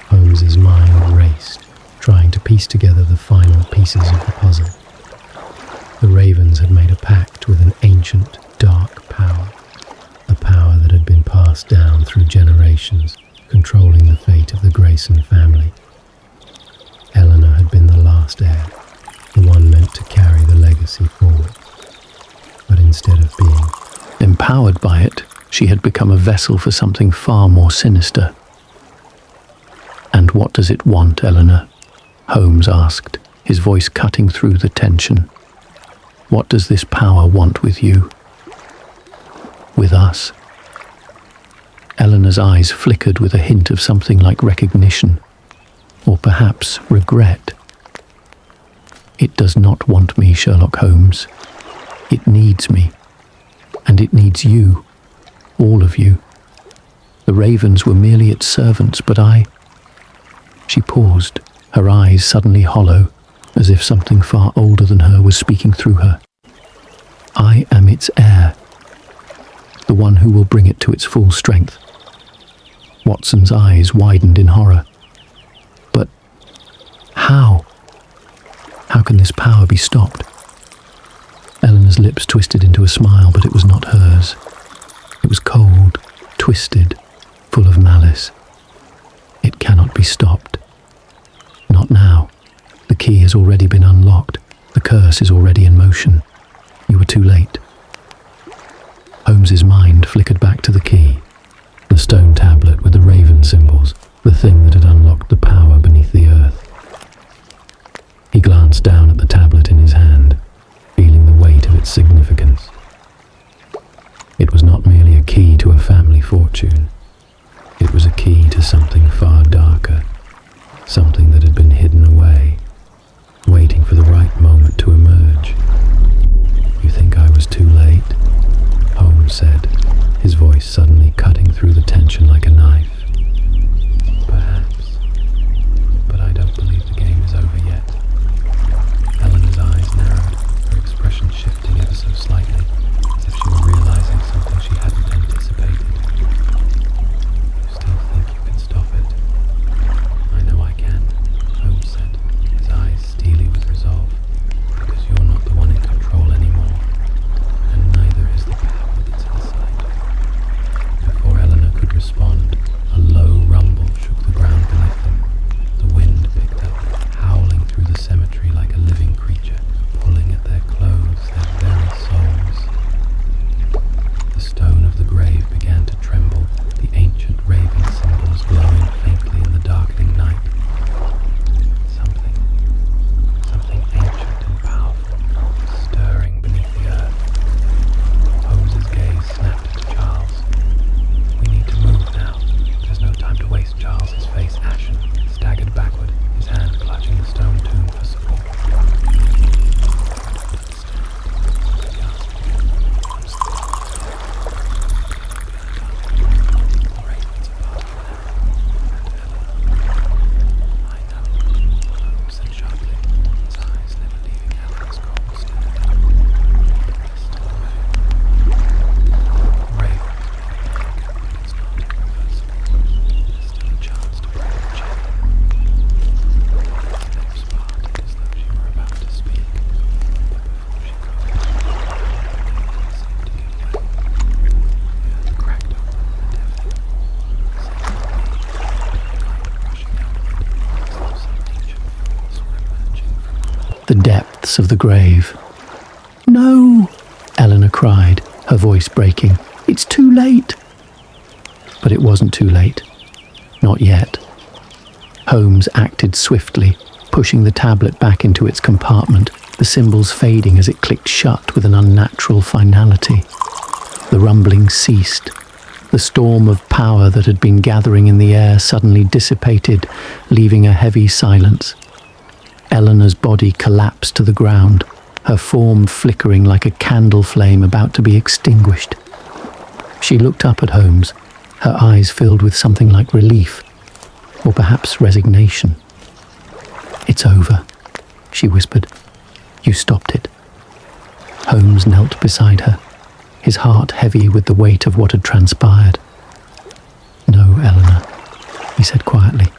Holmes's mind raced, trying to piece together the final pieces of the puzzle. The Ravens had made a pact with an ancient, dark power, a power that had been passed down through generations, controlling the fate of the Grayson family. Eleanor had been the last heir, the one meant to carry the legacy forward. But instead of being Empowered by it, she had become a vessel for something far more sinister. "And what does it want, Eleanor?" Holmes asked, his voice cutting through the tension. "What does this power want with you? With us?" Eleanor's eyes flickered with a hint of something like recognition, or perhaps regret. "It does not want me, Sherlock Holmes. It needs me. And it needs you, all of you. The Ravens were merely its servants, but I..." She paused, her eyes suddenly hollow, as if something far older than her was speaking through her. "I am its heir, the one who will bring it to its full strength." Watson's eyes widened in horror. "But how? How can this power be stopped?" Eleanor's lips twisted into a smile, but it was not hers. It was cold, twisted, full of malice. "It cannot be stopped. Not now. The key has already been unlocked. The curse is already in motion. You were too late." Holmes's mind flickered back to the key, the stone tablet with the raven symbols, the thing that had unlocked the power beneath the earth. He glanced down at the tablet in his hand, feeling the weight of its significance. It was not merely a key to a family fortune. It was a key to something far darker, something that had been hidden away, waiting for the right moment to emerge. "You think I was too late?" Holmes said, his voice suddenly cutting through the tension like a knife. "Perhaps, but I don't believe the game is over yet." Eleanor's eyes narrowed, her expression shifting ever so slightly, as if she were realizing something she hadn't anticipated. "You still think you can stop it?" "I know I can," Holmes said, his eyes steely with resolve, "because you're not the one in control anymore, and neither is the power that's inside. depths of the grave. "No!" Eleanor cried, her voice breaking. "It's too late!" But it wasn't too late. Not yet. Holmes acted swiftly, pushing the tablet back into its compartment, the symbols fading as it clicked shut with an unnatural finality. The rumbling ceased. The storm of power that had been gathering in the air suddenly dissipated, leaving a heavy silence. Eleanor's body collapsed to the ground, her form flickering like a candle flame about to be extinguished. She looked up at Holmes, her eyes filled with something like relief, or perhaps resignation. "It's over," she whispered. "You stopped it." Holmes knelt beside her, his heart heavy with the weight of what had transpired. "No, Eleanor," he said quietly.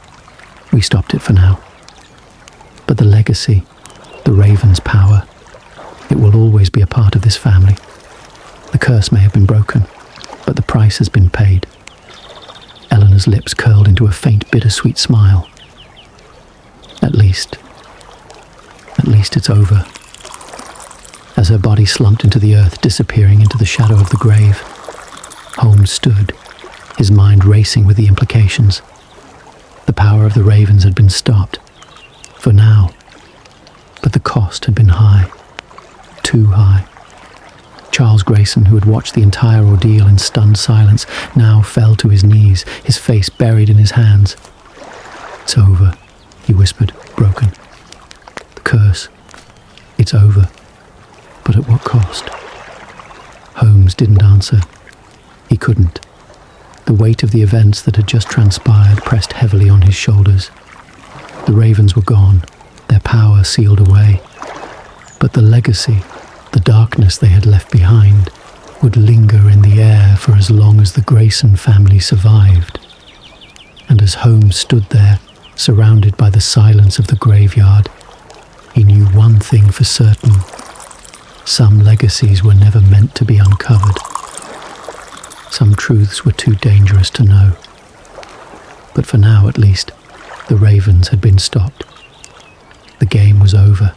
"We stopped it for now. But the legacy, the raven's power, it will always be a part of this family. The curse may have been broken, but the price has been paid." Eleanor's lips curled into a faint bittersweet smile. At least it's over." As her body slumped into the earth, disappearing into the shadow of the grave, Holmes stood, his mind racing with the implications. The power of the ravens had been stopped, for now, but the cost had been high, too high. Charles Grayson, who had watched the entire ordeal in stunned silence, now fell to his knees, his face buried in his hands. "It's over," he whispered, broken. "The curse, it's over. But at what cost?" Holmes didn't answer. He couldn't. The weight of the events that had just transpired pressed heavily on his shoulders. The ravens were gone, their power sealed away. But the legacy, the darkness they had left behind, would linger in the air for as long as the Grayson family survived. And as Holmes stood there, surrounded by the silence of the graveyard, he knew one thing for certain. Some legacies were never meant to be uncovered. Some truths were too dangerous to know. But for now, at least, the ravens had been stopped. The game was over.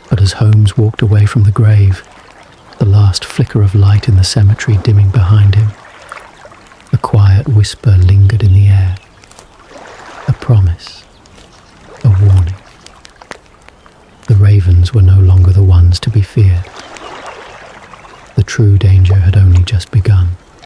But as Holmes walked away from the grave, the last flicker of light in the cemetery dimming behind him, a quiet whisper lingered in the air. A promise. A warning. The ravens were no longer the ones to be feared. The true danger had only just begun.